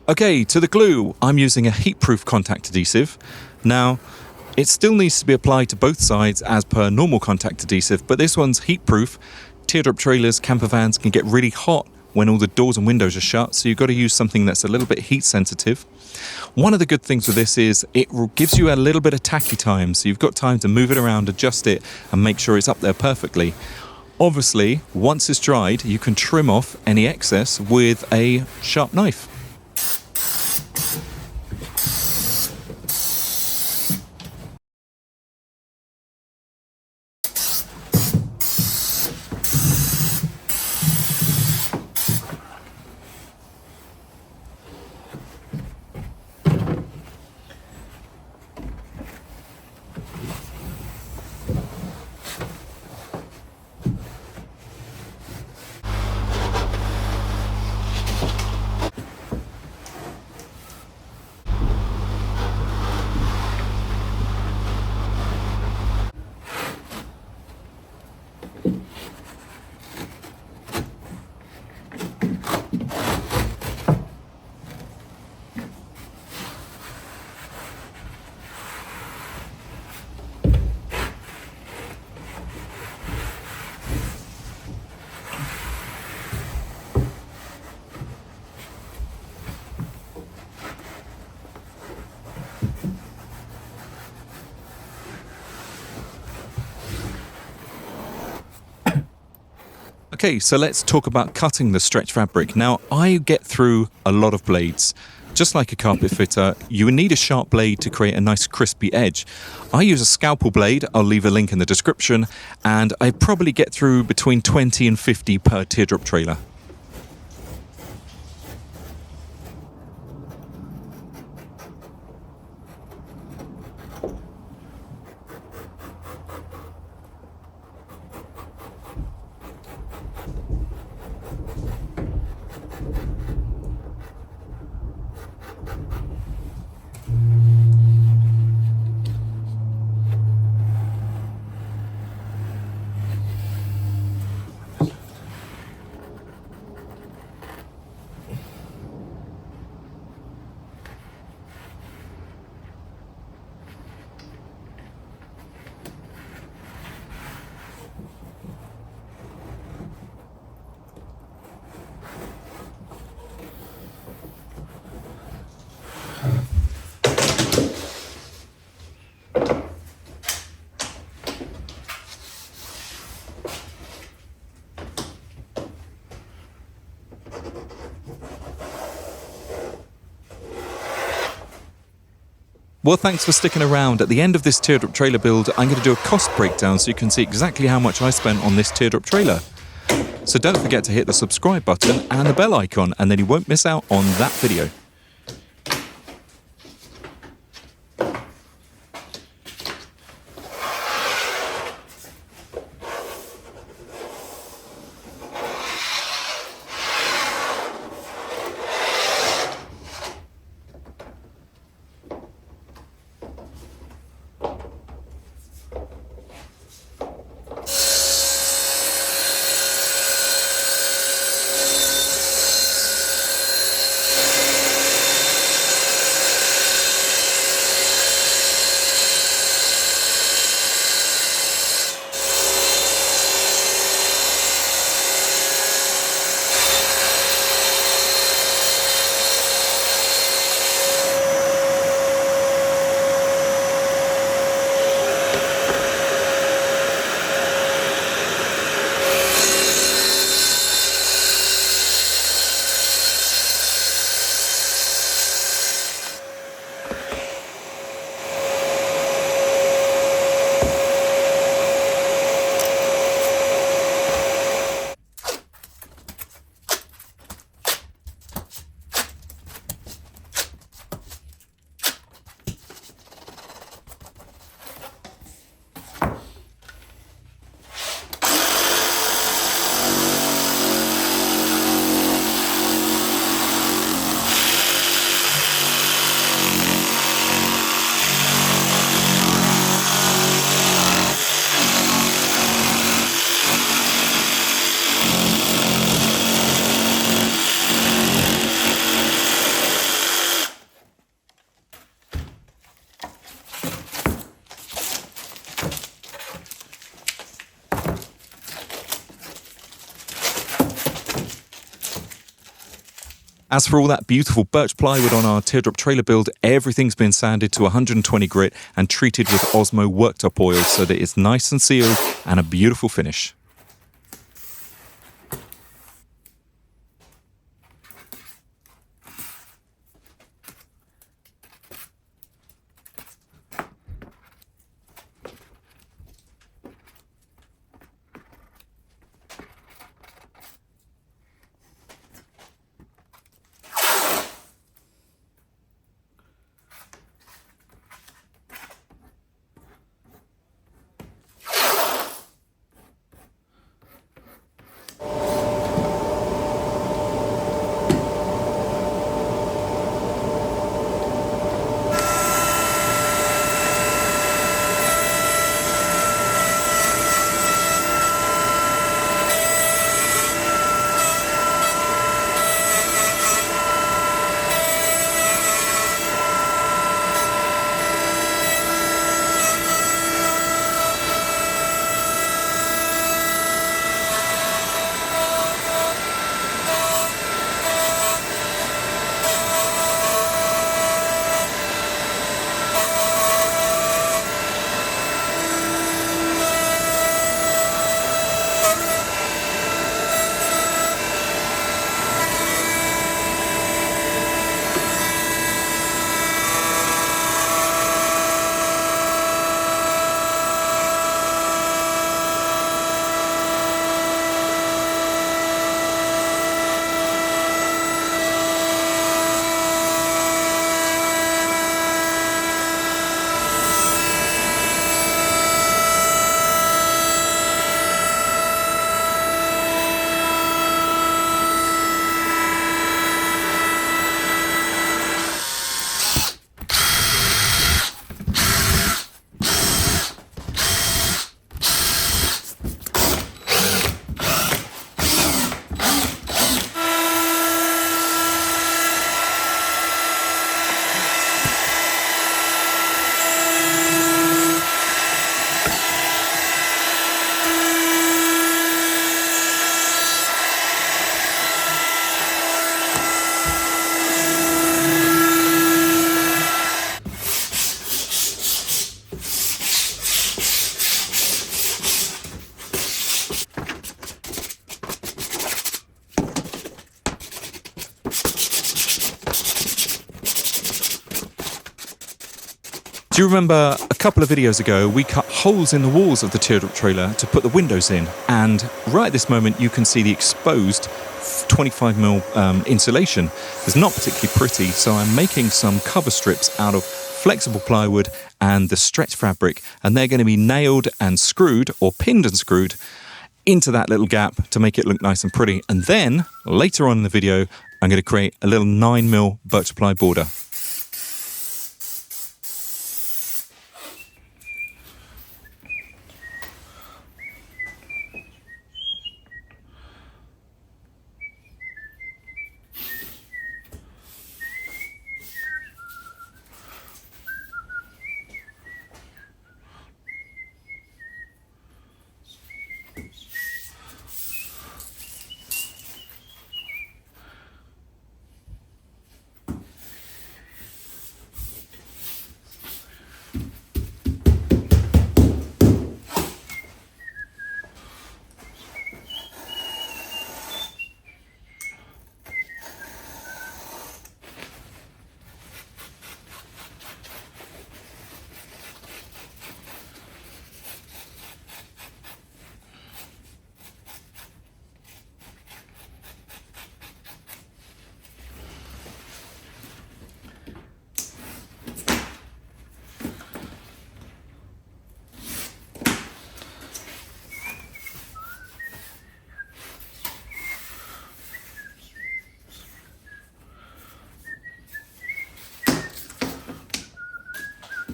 Okay, to the glue, I'm using a heat-proof contact adhesive. Now, it still needs to be applied to both sides as per normal contact adhesive, but this one's heat-proof. Teardrop trailers, camper vans can get really hot when all the doors and windows are shut, so you've got to use something that's a little bit heat sensitive. One of the good things with this is it gives you a little bit of tacky time, so you've got time to move it around, adjust it, and make sure it's up there perfectly. Obviously, once it's dried, you can trim off any excess with a sharp knife. Okay, so let's talk about cutting the stretch fabric. Now, I get through a lot of blades. Just like a carpet fitter, you would need a sharp blade to create a nice crispy edge. I use a scalpel blade, I'll leave a link in the description, and I probably get through between 20 and 50 per teardrop trailer. Well, thanks for sticking around. At the end of this teardrop trailer build, I'm going to do a cost breakdown so you can see exactly how much I spent on this teardrop trailer. So don't forget to hit the subscribe button and the bell icon, and then you won't miss out on that video. As for all that beautiful birch plywood on our Teardrop trailer build, everything's been sanded to 120 grit and treated with Osmo worktop oil so that it's nice and sealed and a beautiful finish. Do you remember a couple of videos ago we cut holes in the walls of the Teardrop trailer to put the windows in, and right at this moment you can see the exposed 25mm insulation. It's not particularly pretty, so I'm making some cover strips out of flexible plywood and the stretch fabric, and they're going to be nailed and screwed, or pinned and screwed, into that little gap to make it look nice and pretty. And then later on in the video I'm going to create a little 9mm birch ply border.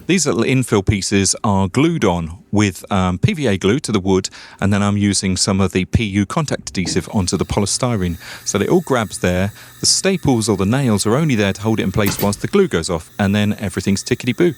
These little infill pieces are glued on with PVA glue to the wood, and then I'm using some of the PU contact adhesive onto the polystyrene. So it all grabs there. The staples or the nails are only there to hold it in place whilst the glue goes off, and then everything's tickety-boo.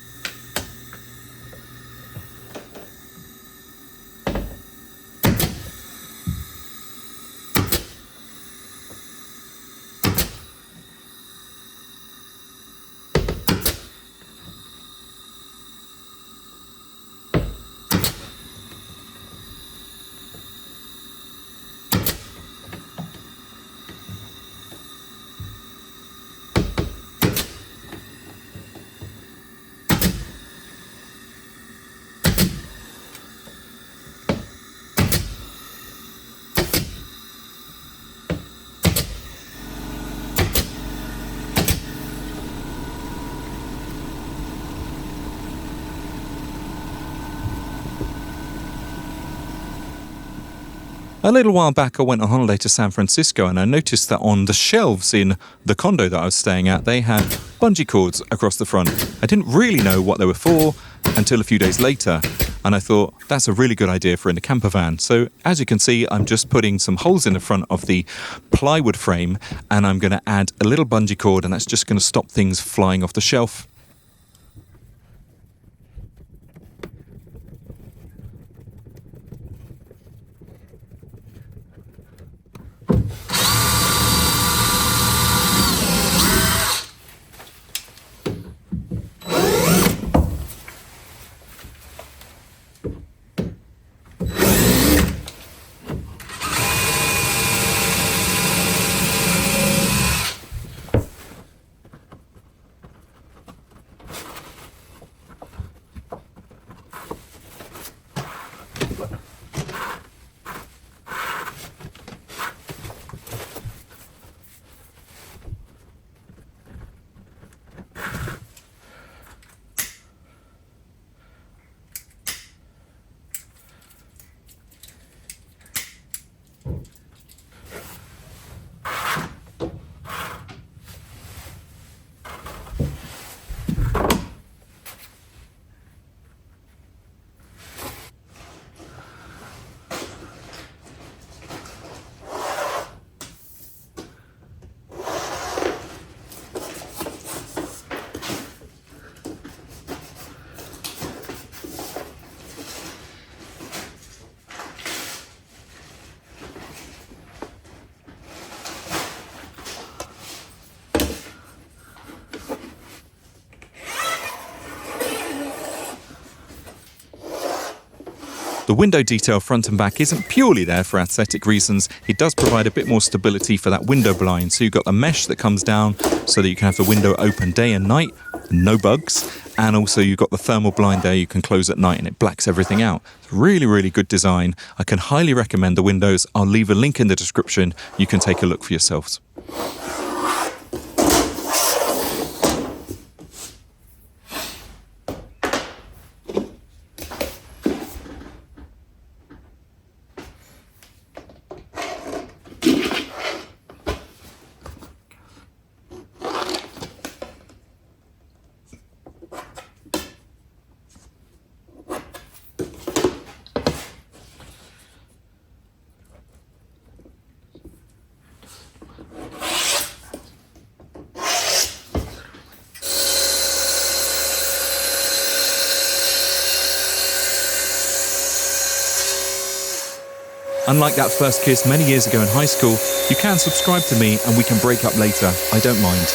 A little while back I went on holiday to San Francisco and I noticed that on the shelves in the condo that I was staying at, they had bungee cords across the front. I didn't really know what they were for until a few days later, and I thought that's a really good idea for in a camper van. So as you can see, I'm just putting some holes in the front of the plywood frame and I'm going to add a little bungee cord, and that's just going to stop things flying off the shelf. The window detail front and back isn't purely there for aesthetic reasons. It does provide a bit more stability for that window blind. So you've got the mesh that comes down so that you can have the window open day and night, no bugs. And also you've got the thermal blind there you can close at night and it blacks everything out. It's really, really good design. I can highly recommend the windows. I'll leave a link in the description. You can take a look for yourselves. Unlike that first kiss many years ago in high school, you can subscribe to me and we can break up later. I don't mind.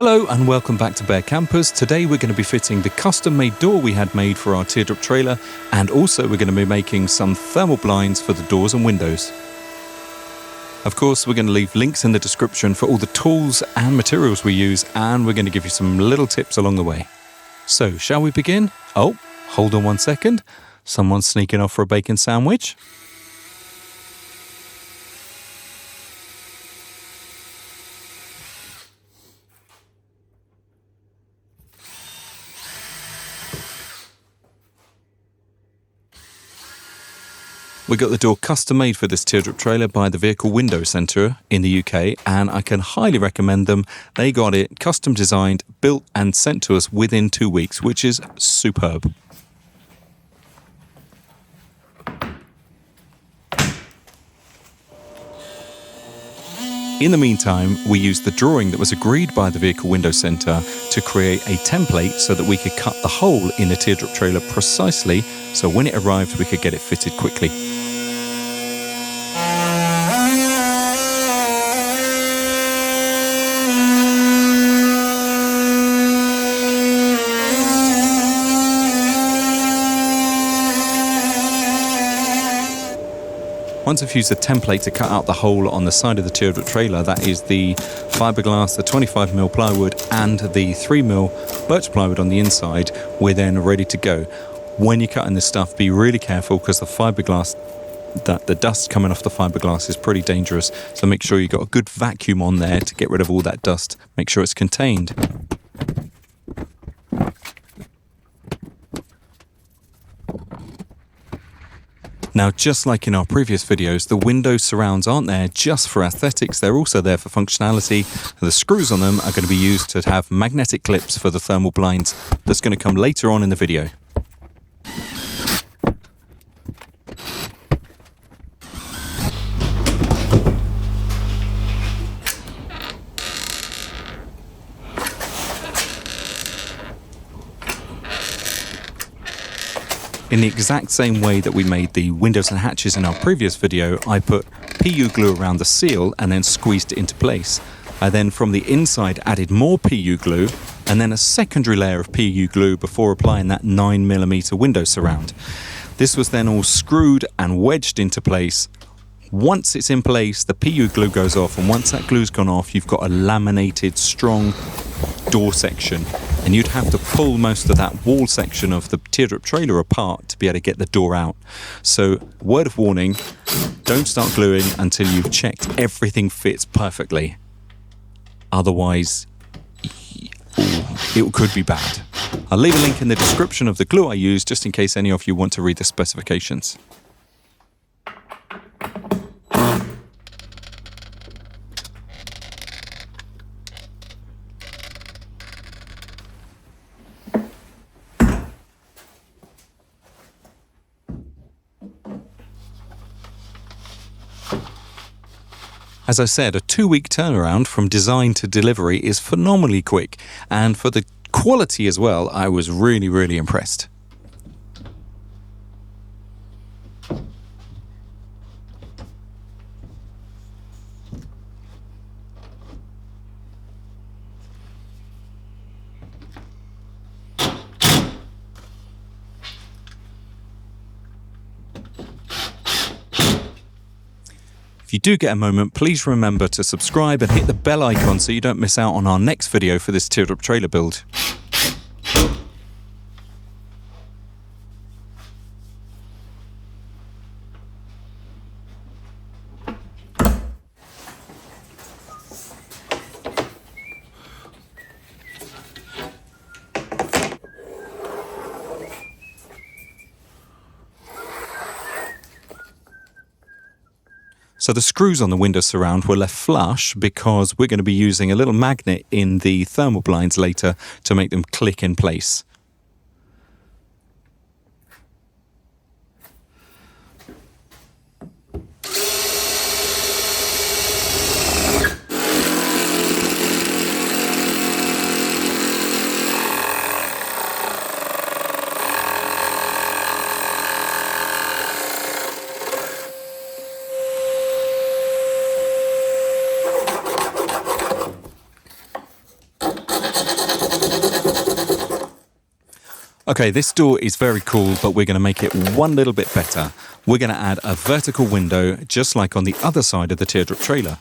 Hello and welcome back to Bear Campers. Today we're going to be fitting the custom-made door we had made for our Teardrop trailer, and also we're going to be making some thermal blinds for the doors and windows. Of course, we're going to leave links in the description for all the tools and materials we use, and we're going to give you some little tips along the way. So, shall we begin? Oh, hold on 1 second. Someone's sneaking off for a bacon sandwich. We got the door custom made for this teardrop trailer by the Vehicle Window Centre in the UK, and I can highly recommend them. They got it custom designed, built and sent to us within 2 weeks, which is superb. In the meantime, we used the drawing that was agreed by the Vehicle Window Centre to create a template so that we could cut the hole in the teardrop trailer precisely, so when it arrived we could get it fitted quickly. Once I've used a template to cut out the hole on the side of the teardrop trailer, that is the fiberglass, the 25mm plywood and the 3mm birch plywood on the inside, we're then ready to go. When you're cutting this stuff, be really careful because the fiberglass, the dust coming off the fiberglass is pretty dangerous. So make sure you've got a good vacuum on there to get rid of all that dust. Make sure it's contained. Now, just like in our previous videos, the window surrounds aren't there just for aesthetics, they're also there for functionality. The screws on them are going to be used to have magnetic clips for the thermal blinds. That's going to come later on in the video. In the exact same way that we made the windows and hatches in our previous video, I put PU glue around the seal and then squeezed it into place. I then from the inside added more PU glue and then a secondary layer of PU glue before applying that 9mm window surround. This was then all screwed and wedged into place. Once it's in place, the PU glue goes off, and once that glue's gone off, you've got a laminated, strong door section, and you'd have to pull most of that wall section of the teardrop trailer apart to be able to get the door out. So, word of warning, don't start gluing until you've checked everything fits perfectly. Otherwise, it could be bad. I'll leave a link in the description of the glue I used, just in case any of you want to read the specifications. As I said, a 2-week turnaround from design to delivery is phenomenally quick, and for the quality as well, I was really impressed. If you do get a moment, please remember to subscribe and hit the bell icon so you don't miss out on our next video for this teardrop trailer build. So the screws on the window surround were left flush because we're going to be using a little magnet in the thermal blinds later to make them click in place. Okay, this door is very cool, but we're going to make it one little bit better. We're going to add a vertical window, just like on the other side of the teardrop trailer.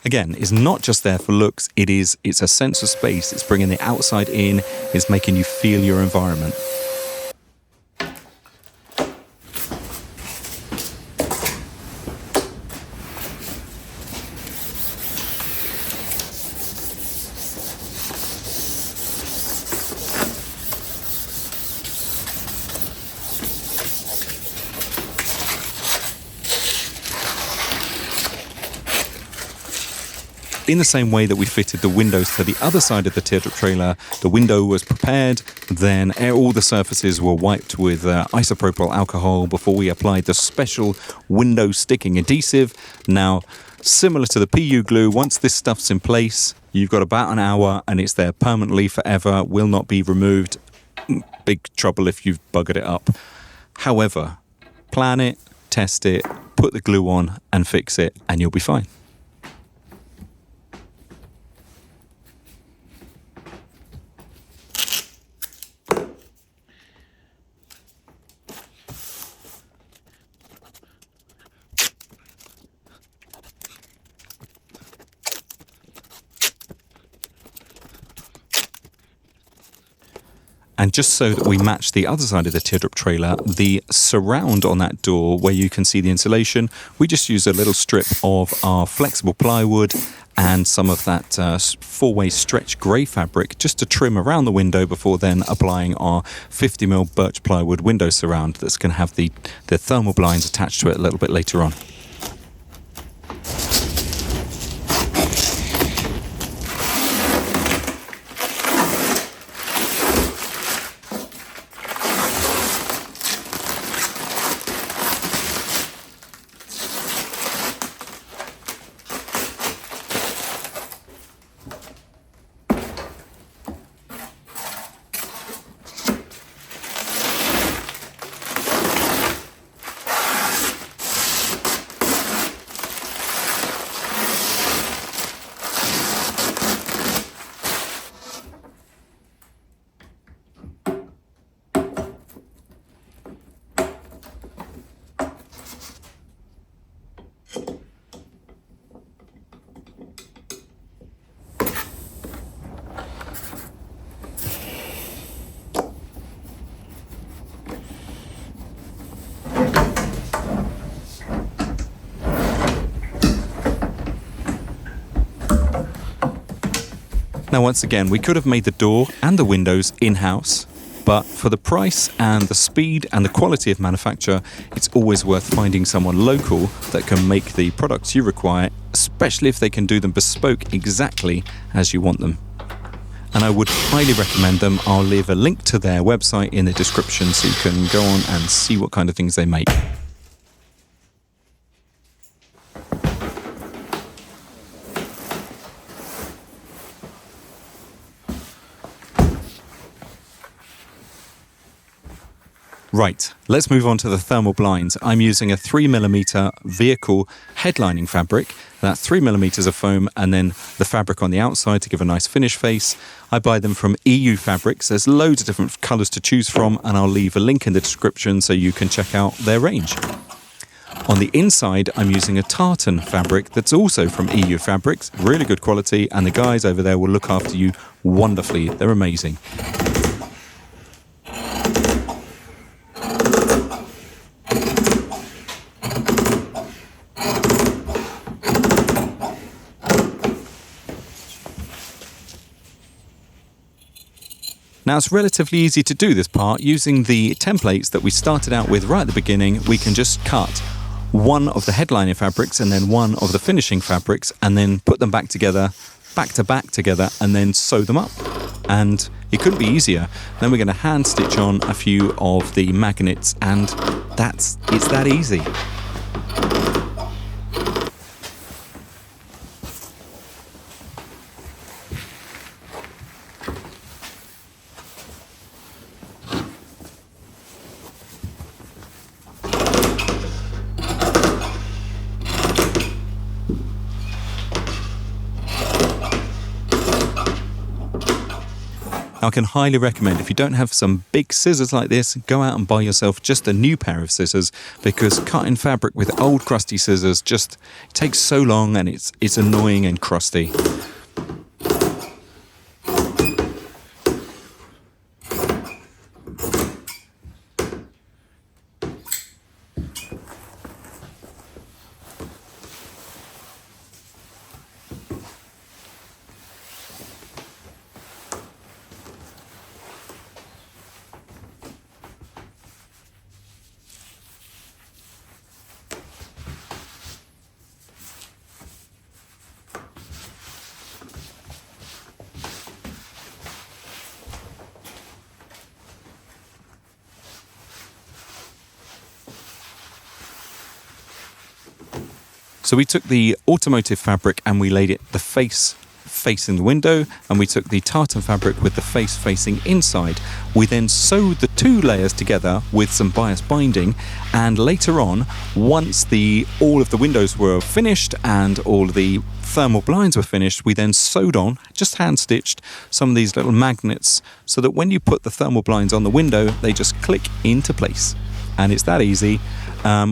Again, it's not just there for looks, it's a sense of space, it's bringing the outside in, it's making you feel your environment. In the same way that we fitted the windows to the other side of the teardrop trailer, the window was prepared, then all the surfaces were wiped with isopropyl alcohol before we applied the special window sticking adhesive. Now, similar to the PU glue, once this stuff's in place, you've got about an hour and it's there permanently forever, will not be removed. Big trouble if you've buggered it up. However, plan it, test it, put the glue on and fix it, and you'll be fine. And just so that we match the other side of the teardrop trailer, the surround on that door where you can see the insulation, we just use a little strip of our flexible plywood and some of that 4-way stretch grey fabric just to trim around the window before then applying our 50mm birch plywood window surround that's going to have the thermal blinds attached to it a little bit later on. Now, once again, we could have made the door and the windows in-house, but for the price and the speed and the quality of manufacture, it's always worth finding someone local that can make the products you require, especially if they can do them bespoke exactly as you want them. And I would highly recommend them. I'll leave a link to their website in the description so you can go on and see what kind of things they make. Right, let's move on to the thermal blinds. I'm using a 3mm vehicle headlining fabric. That's 3mm of foam and then the fabric on the outside to give a nice finish face. I buy them from EU Fabrics. There's loads of different colours to choose from, and I'll leave a link in the description so you can check out their range. On the inside, I'm using a tartan fabric that's also from EU Fabrics. Really good quality, and the guys over there will look after you wonderfully. They're amazing. Now, it's relatively easy to do this part. Using the templates that we started out with right at the beginning, we can just cut one of the headlining fabrics and then one of the finishing fabrics and then put them back together, back to back together, and then sew them up. And it couldn't be easier. Then we're going to hand stitch on a few of the magnets, and it's that easy. I can highly recommend, if you don't have some big scissors like this, go out and buy yourself just a new pair of scissors, because cutting fabric with old crusty scissors just takes so long and it's annoying and crusty. So we took the automotive fabric and we laid it the face facing the window, and we took the tartan fabric with the face facing inside. We then sewed the two layers together with some bias binding, and later on, once all of the windows were finished and all of the thermal blinds were finished, we then sewed on, just hand stitched, some of these little magnets so that when you put the thermal blinds on the window, they just click into place. And it's that easy.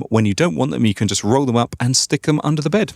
When you don't want them, you can just roll them up and stick them under the bed.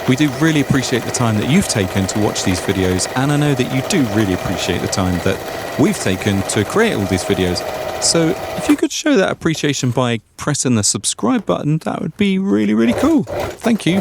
We do really appreciate the time that you've taken to watch these videos, and I know that you do really appreciate the time that we've taken to create all these videos. So if you could show that appreciation by pressing the subscribe button, that would be really, really cool. Thank you.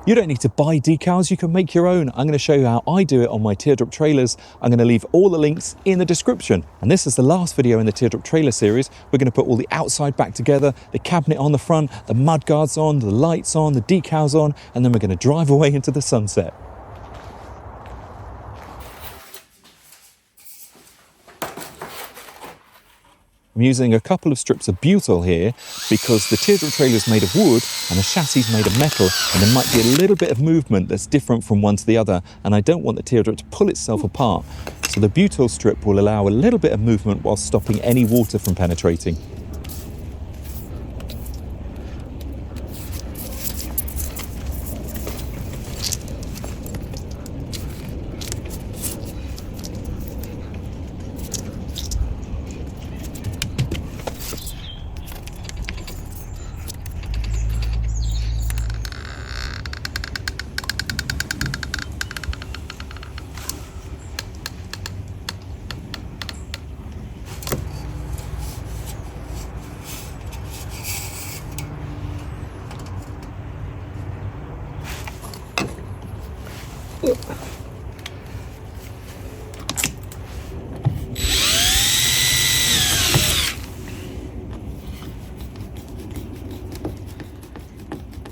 You don't need to buy decals, you can make your own. I'm going to show you how I do it on my Teardrop trailers. I'm going to leave all the links in the description. And this is the last video in the Teardrop trailer series. We're going to put all the outside back together, the cabinet on the front, the mud guards on, the lights on, the decals on, and then we're going to drive away into the sunset. I'm using a couple of strips of butyl here because the Teardrop trailer is made of wood and the chassis is made of metal, and there might be a little bit of movement that's different from one to the other, and I don't want the Teardrop to pull itself apart. So the butyl strip will allow a little bit of movement while stopping any water from penetrating.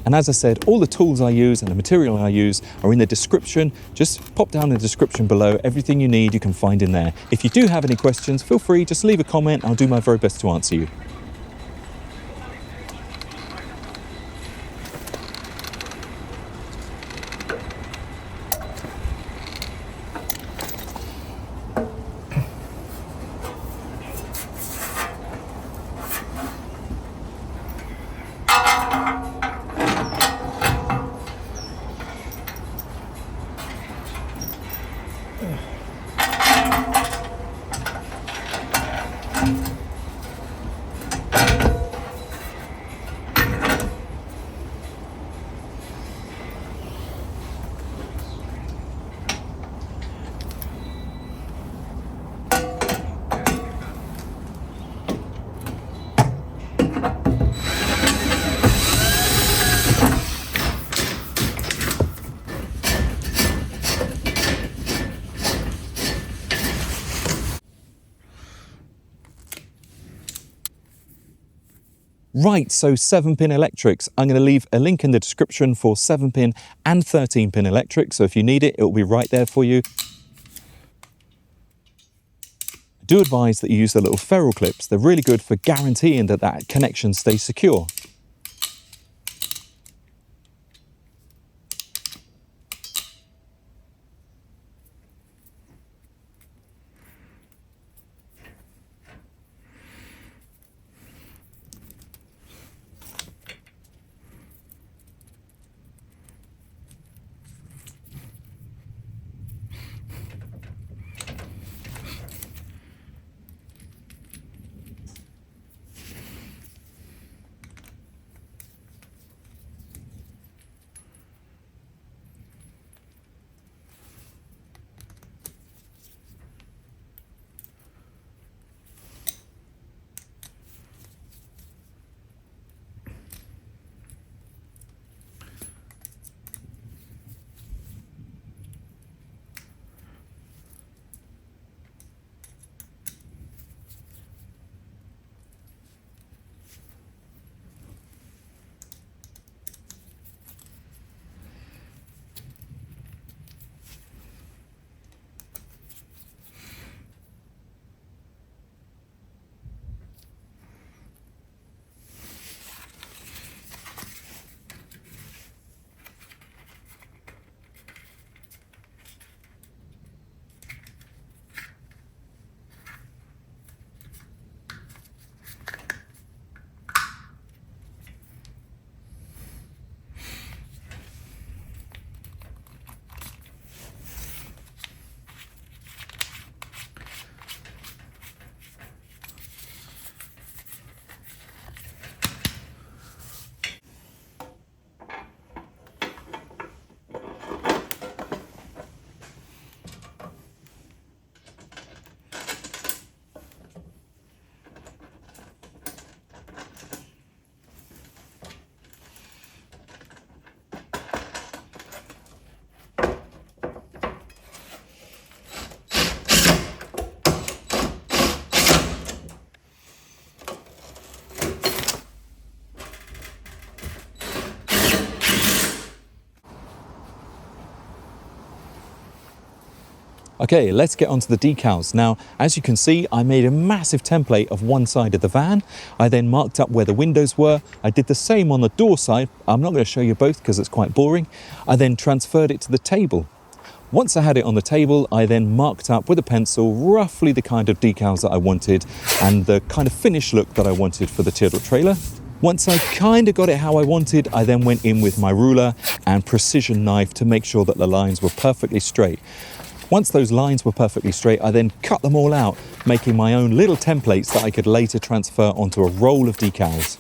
And as I said, all the tools I use and the material I use are in the description. Just pop down the description below. Everything you need you can find in there. If you do have any questions, feel free, just leave a comment. I'll do my very best to answer you. Right, so 7-pin electrics. I'm going to leave a link in the description for 7-pin and 13-pin electrics, so if you need it, it will be right there for you. Do advise that you use the little ferrule clips. They're really good for guaranteeing that that connection stays secure. Okay, let's get onto the decals. Now, as you can see, I made a massive template of one side of the van. I then marked up where the windows were. I did the same on the door side. I'm not going to show you both because it's quite boring. I then transferred it to the table. Once I had it on the table, I then marked up with a pencil roughly the kind of decals that I wanted and the kind of finish look that I wanted for the Teardrop trailer. Once I kind of got it how I wanted, I then went in with my ruler and precision knife to make sure that the lines were perfectly straight. Once those lines were perfectly straight, I then cut them all out, making my own little templates that I could later transfer onto a roll of decals.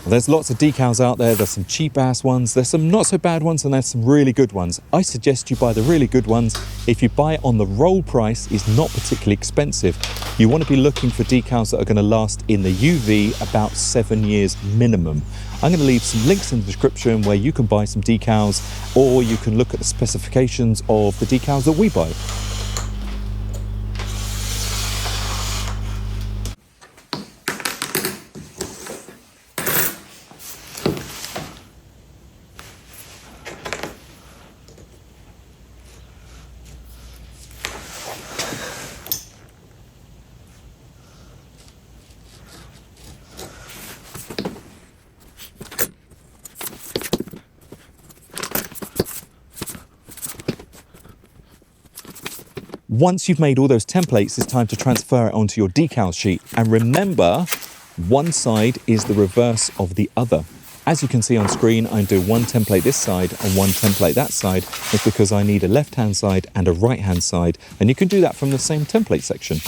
There's lots of decals out there. There's some cheap ass ones, there's some not so bad ones, and there's some really good ones. I suggest you buy the really good ones. If you buy it on the roll price, it's not particularly expensive. You want to be looking for decals that are going to last in the UV about 7 years minimum. I'm going to leave some links in the description where you can buy some decals, or you can look at the specifications of the decals that we buy. Once you've made all those templates, it's time to transfer it onto your decal sheet. And remember, one side is the reverse of the other. As you can see on screen, I'm doing one template this side and one template that side. It's because I need a left-hand side and a right-hand side. And you can do that from the same template section.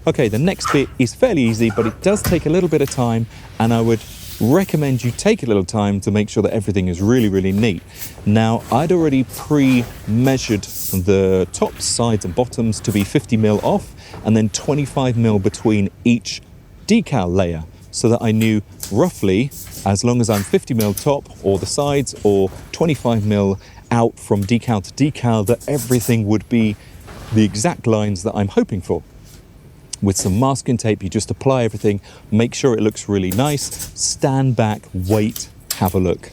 Okay, the next bit is fairly easy, but it does take a little bit of time, and I would recommend you take a little time to make sure that everything is really, really neat. Now, I'd already pre-measured the tops, sides and bottoms to be 50mm off, and then 25mm between each decal layer, so that I knew roughly, as long as I'm 50mm top or the sides, or 25mm out from decal to decal, that everything would be the exact lines that I'm hoping for. With some masking tape, you just apply everything, make sure it looks really nice, stand back, wait, have a look.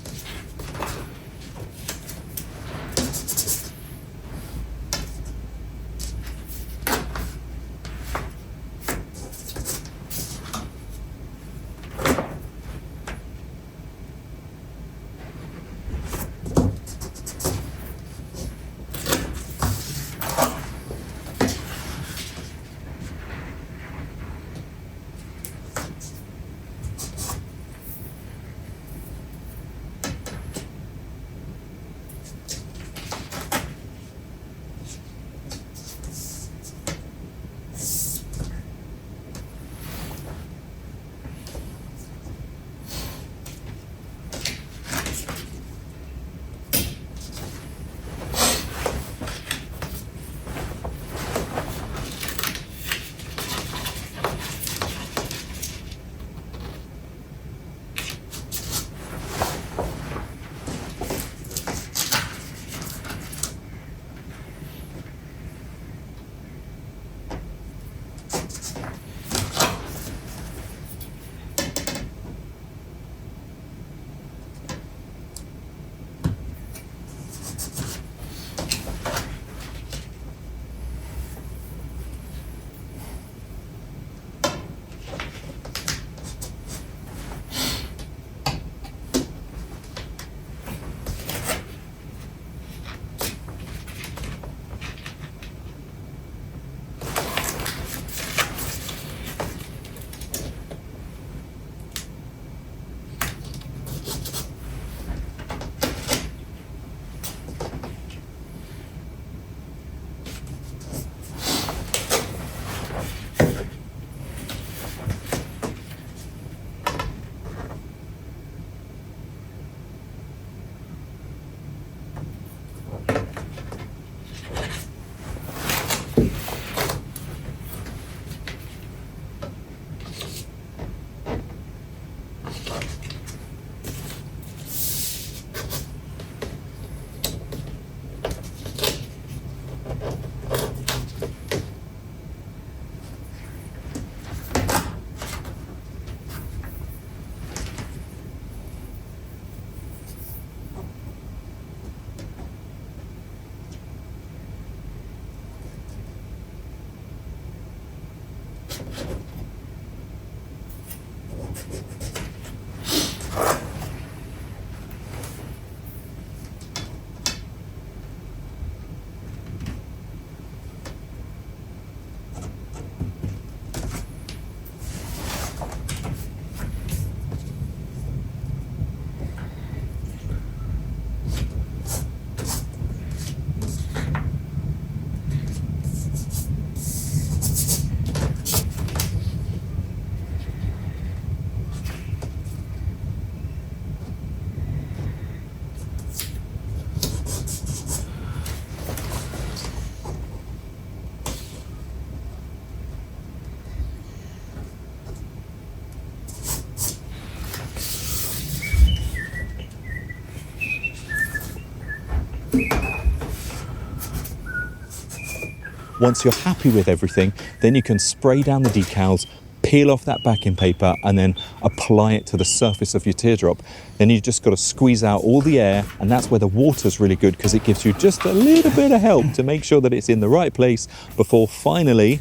Once you're happy with everything, then you can spray down the decals, peel off that backing paper, and then apply it to the surface of your teardrop. Then you've just got to squeeze out all the air, and that's where the water's really good, because it gives you just a little bit of help to make sure that it's in the right place before finally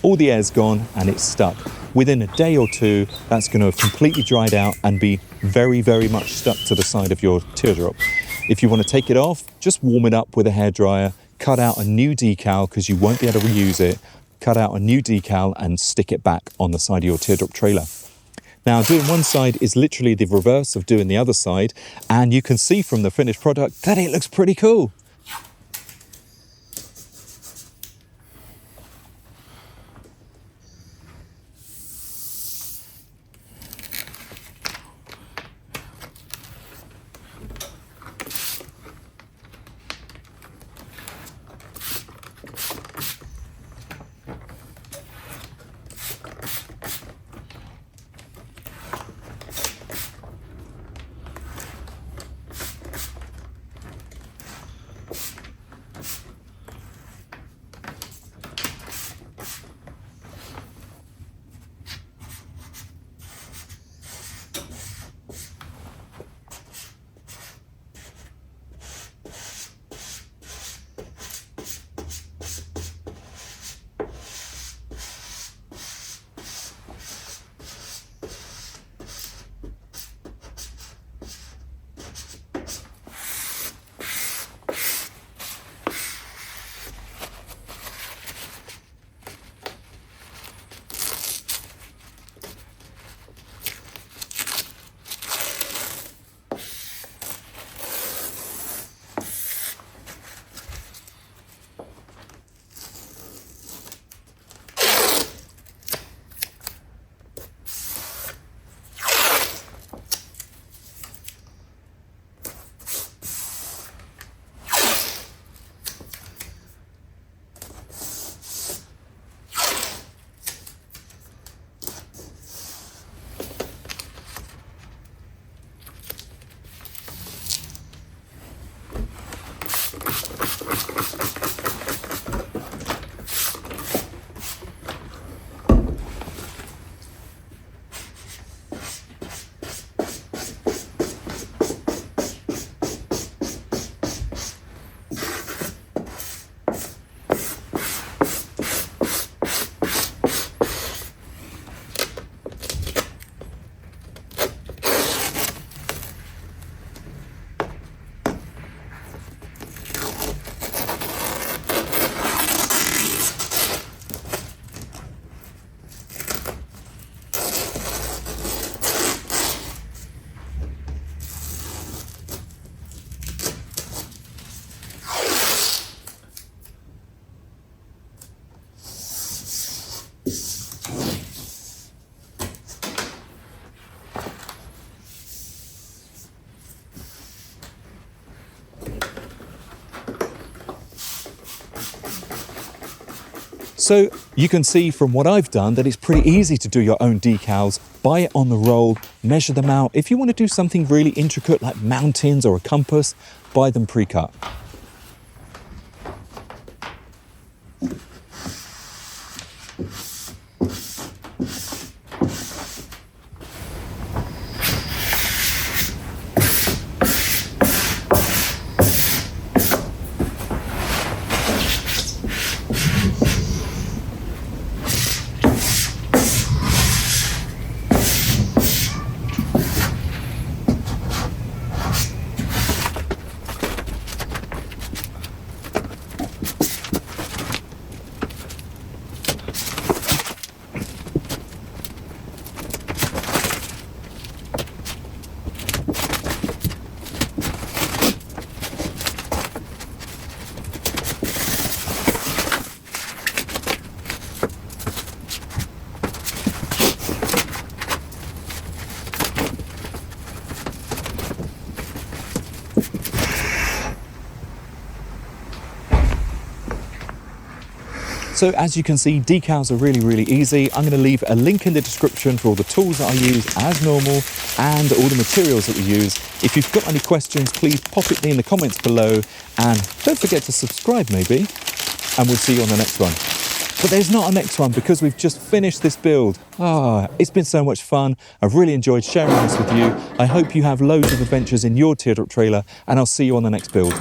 all the air's gone and it's stuck. Within a day or two, that's going to have completely dried out and be very, very much stuck to the side of your teardrop. If you want to take it off, just warm it up with a hairdryer, cut out a new decal because you won't be able to reuse it, cut out a new decal and stick it back on the side of your teardrop trailer. Now, doing one side is literally the reverse of doing the other side, and you can see from the finished product that it looks pretty cool. So you can see from what I've done that it's pretty easy to do your own decals. Buy it on the roll, measure them out. If you want to do something really intricate like mountains or a compass, buy them pre-cut. So as you can see, decals are really easy. I'm going to leave a link in the description for all the tools that I use as normal and all the materials that we use. If you've got any questions, please pop it in the comments below, and don't forget to subscribe maybe, and we'll see you on the next one. But there's not a next one because we've just finished this build. It's been so much fun. I've really enjoyed sharing this with you. I hope you have loads of adventures in your teardrop trailer, and I'll see you on the next build.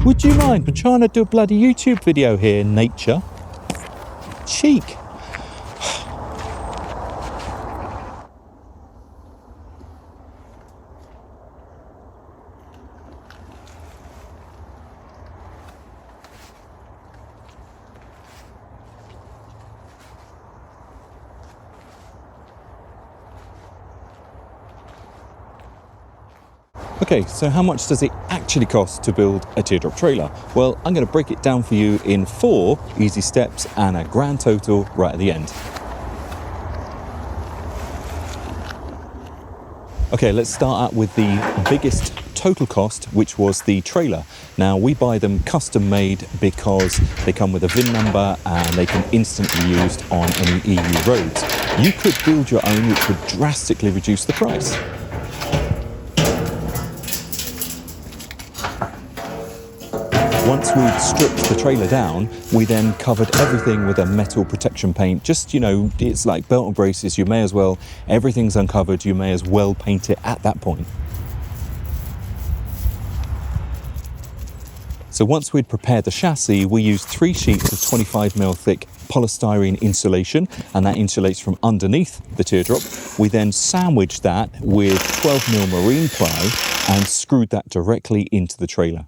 Would you mind? I'm trying to do a bloody YouTube video here, nature. Cheek. Okay, so how much does it actually cost to build a teardrop trailer? Well, I'm going to break it down for you in 4 easy steps and a grand total right at the end. Okay, let's start out with the biggest total cost, which was the trailer. Now, we buy them custom made because they come with a VIN number and they can instantly be used on any EU roads. You could build your own, which would drastically reduce the price. Once we'd stripped the trailer down, we then covered everything with a metal protection paint. Just, you know, it's like belt and braces. You may as well, everything's uncovered, you may as well paint it at that point. So once we'd prepared the chassis, we used 3 sheets of 25mm thick polystyrene insulation, and that insulates from underneath the teardrop. We then sandwiched that with 12mm marine ply and screwed that directly into the trailer.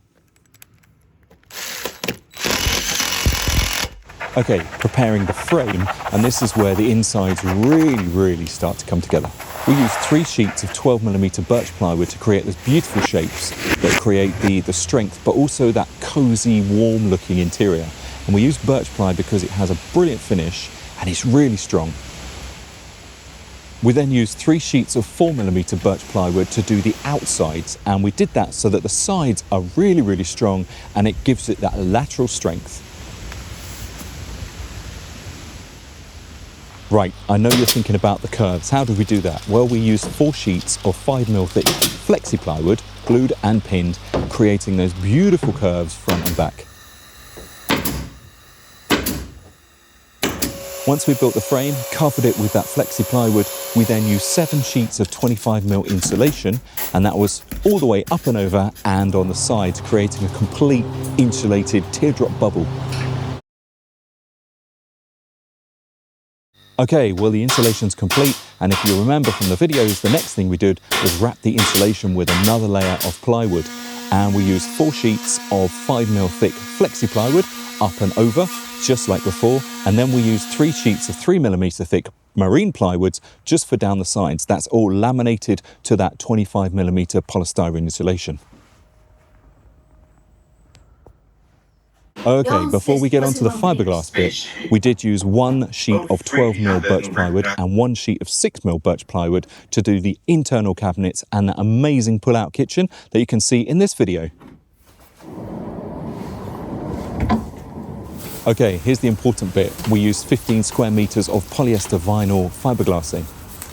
Okay, preparing the frame, and this is where the insides really start to come together. We used 3 sheets of 12mm birch plywood to create those beautiful shapes that create the strength, but also that cozy, warm looking interior. And we used birch ply because it has a brilliant finish and it's really strong. We then used 3 sheets of 4mm birch plywood to do the outsides, and we did that so that the sides are really strong and it gives it that lateral strength. Right, I know you're thinking about the curves. How did we do that? Well, we used 4 sheets of 5mm thick Flexi plywood, glued and pinned, creating those beautiful curves front and back. Once we built the frame, covered it with that Flexi plywood, we then used 7 sheets of 25mm insulation, and that was all the way up and over and on the sides, creating a complete insulated teardrop bubble. Okay, well, the insulation's complete, and if you remember from the videos, the next thing we did was wrap the insulation with another layer of plywood, and we used 4 sheets of 5mm thick Flexi plywood up and over, just like before, and then we used 3 sheets of 3mm thick marine plywoods just for down the sides. That's all laminated to that 25mm polystyrene insulation. Okay, before we get onto the fiberglass bit, we did use 1 sheet of 12mm birch plywood and 1 sheet of 6mm birch plywood to do the internal cabinets and that amazing pull-out kitchen that you can see in this video. Okay, here's the important bit. We used 15 square meters of polyester vinyl fiberglassing.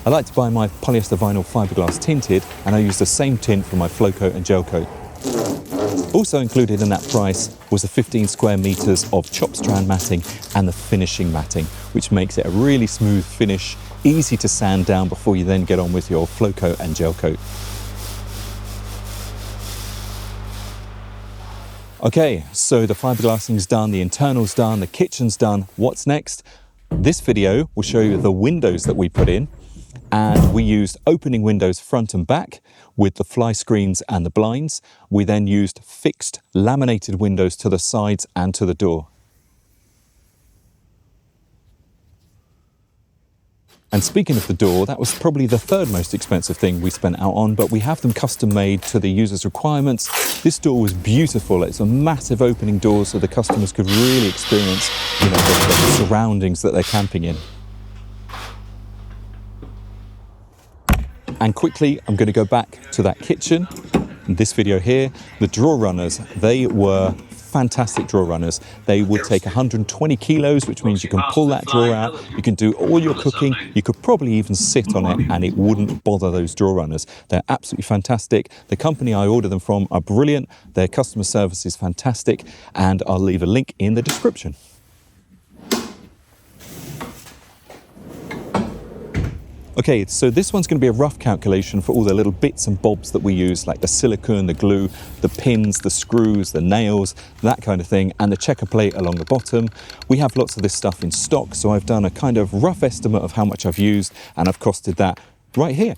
I like to buy my polyester vinyl fiberglass tinted, and I use the same tint for my flow coat and gel coat. Also included in that price was the 15 square meters of chopped strand matting and the finishing matting, which makes it a really smooth finish, easy to sand down before you then get on with your flow coat and gel coat. Okay, so the fiberglassing's done, the internal's done, the kitchen's done. What's next? This video will show you the windows that we put in, and we used opening windows front and back. with the fly screens and the blinds. We then used fixed laminated windows to the sides and to the door. And speaking of the door, that was probably the third most expensive thing we spent out on, but we have them custom made to the user's requirements. This door was beautiful. It's a massive opening door so the customers could really experience, the surroundings that they're camping in. And quickly, I'm going to go back to that kitchen. In this video here, the drawer runners, they were fantastic drawer runners. They would take 120 kilos, which means you can pull that drawer out, you can do all your cooking, you could probably even sit on it and it wouldn't bother those drawer runners. They're absolutely fantastic. The company I order them from are brilliant. Their customer service is fantastic, and I'll leave a link in the description. Okay, so this one's going to be a rough calculation for all the little bits and bobs that we use, like the silicone, the glue, the pins, the screws, the nails, that kind of thing, and the checker plate along the bottom. We have lots of this stuff in stock, so I've done a kind of rough estimate of how much I've used, and I've costed that right here.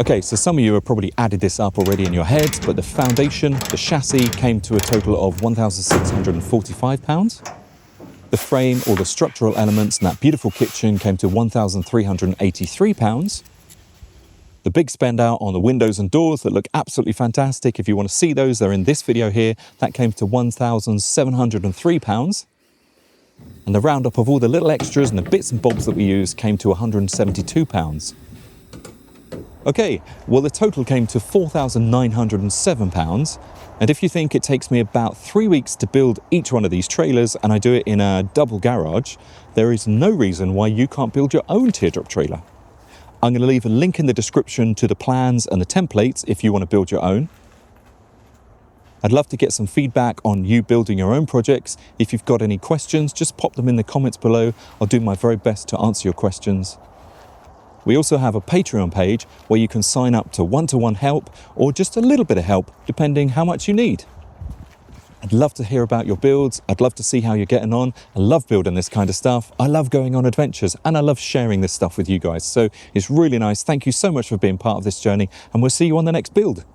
Okay, so some of you have probably added this up already in your heads, but the foundation, the chassis, came to a total of £1,645. The frame, or the structural elements, and that beautiful kitchen came to £1,383. The big spend out on the windows and doors that look absolutely fantastic. If you want to see those, they're in this video here. That came to £1,703. And the roundup of all the little extras and the bits and bobs that we use came to £172. Okay, well the total came to £4,907. And if you think it takes me about 3 weeks to build each one of these trailers and I do it in a double garage, there is no reason why you can't build your own teardrop trailer. I'm going to leave a link in the description to the plans and the templates if you want to build your own. I'd love to get some feedback on you building your own projects. If you've got any questions, just pop them in the comments below. I'll do my very best to answer your questions. We also have a Patreon page where you can sign up to one-to-one help or just a little bit of help, depending how much you need. I'd love to hear about your builds. I'd love to see how you're getting on. I love building this kind of stuff. I love going on adventures, and I love sharing this stuff with you guys. So it's really nice. Thank you so much for being part of this journey, and we'll see you on the next build.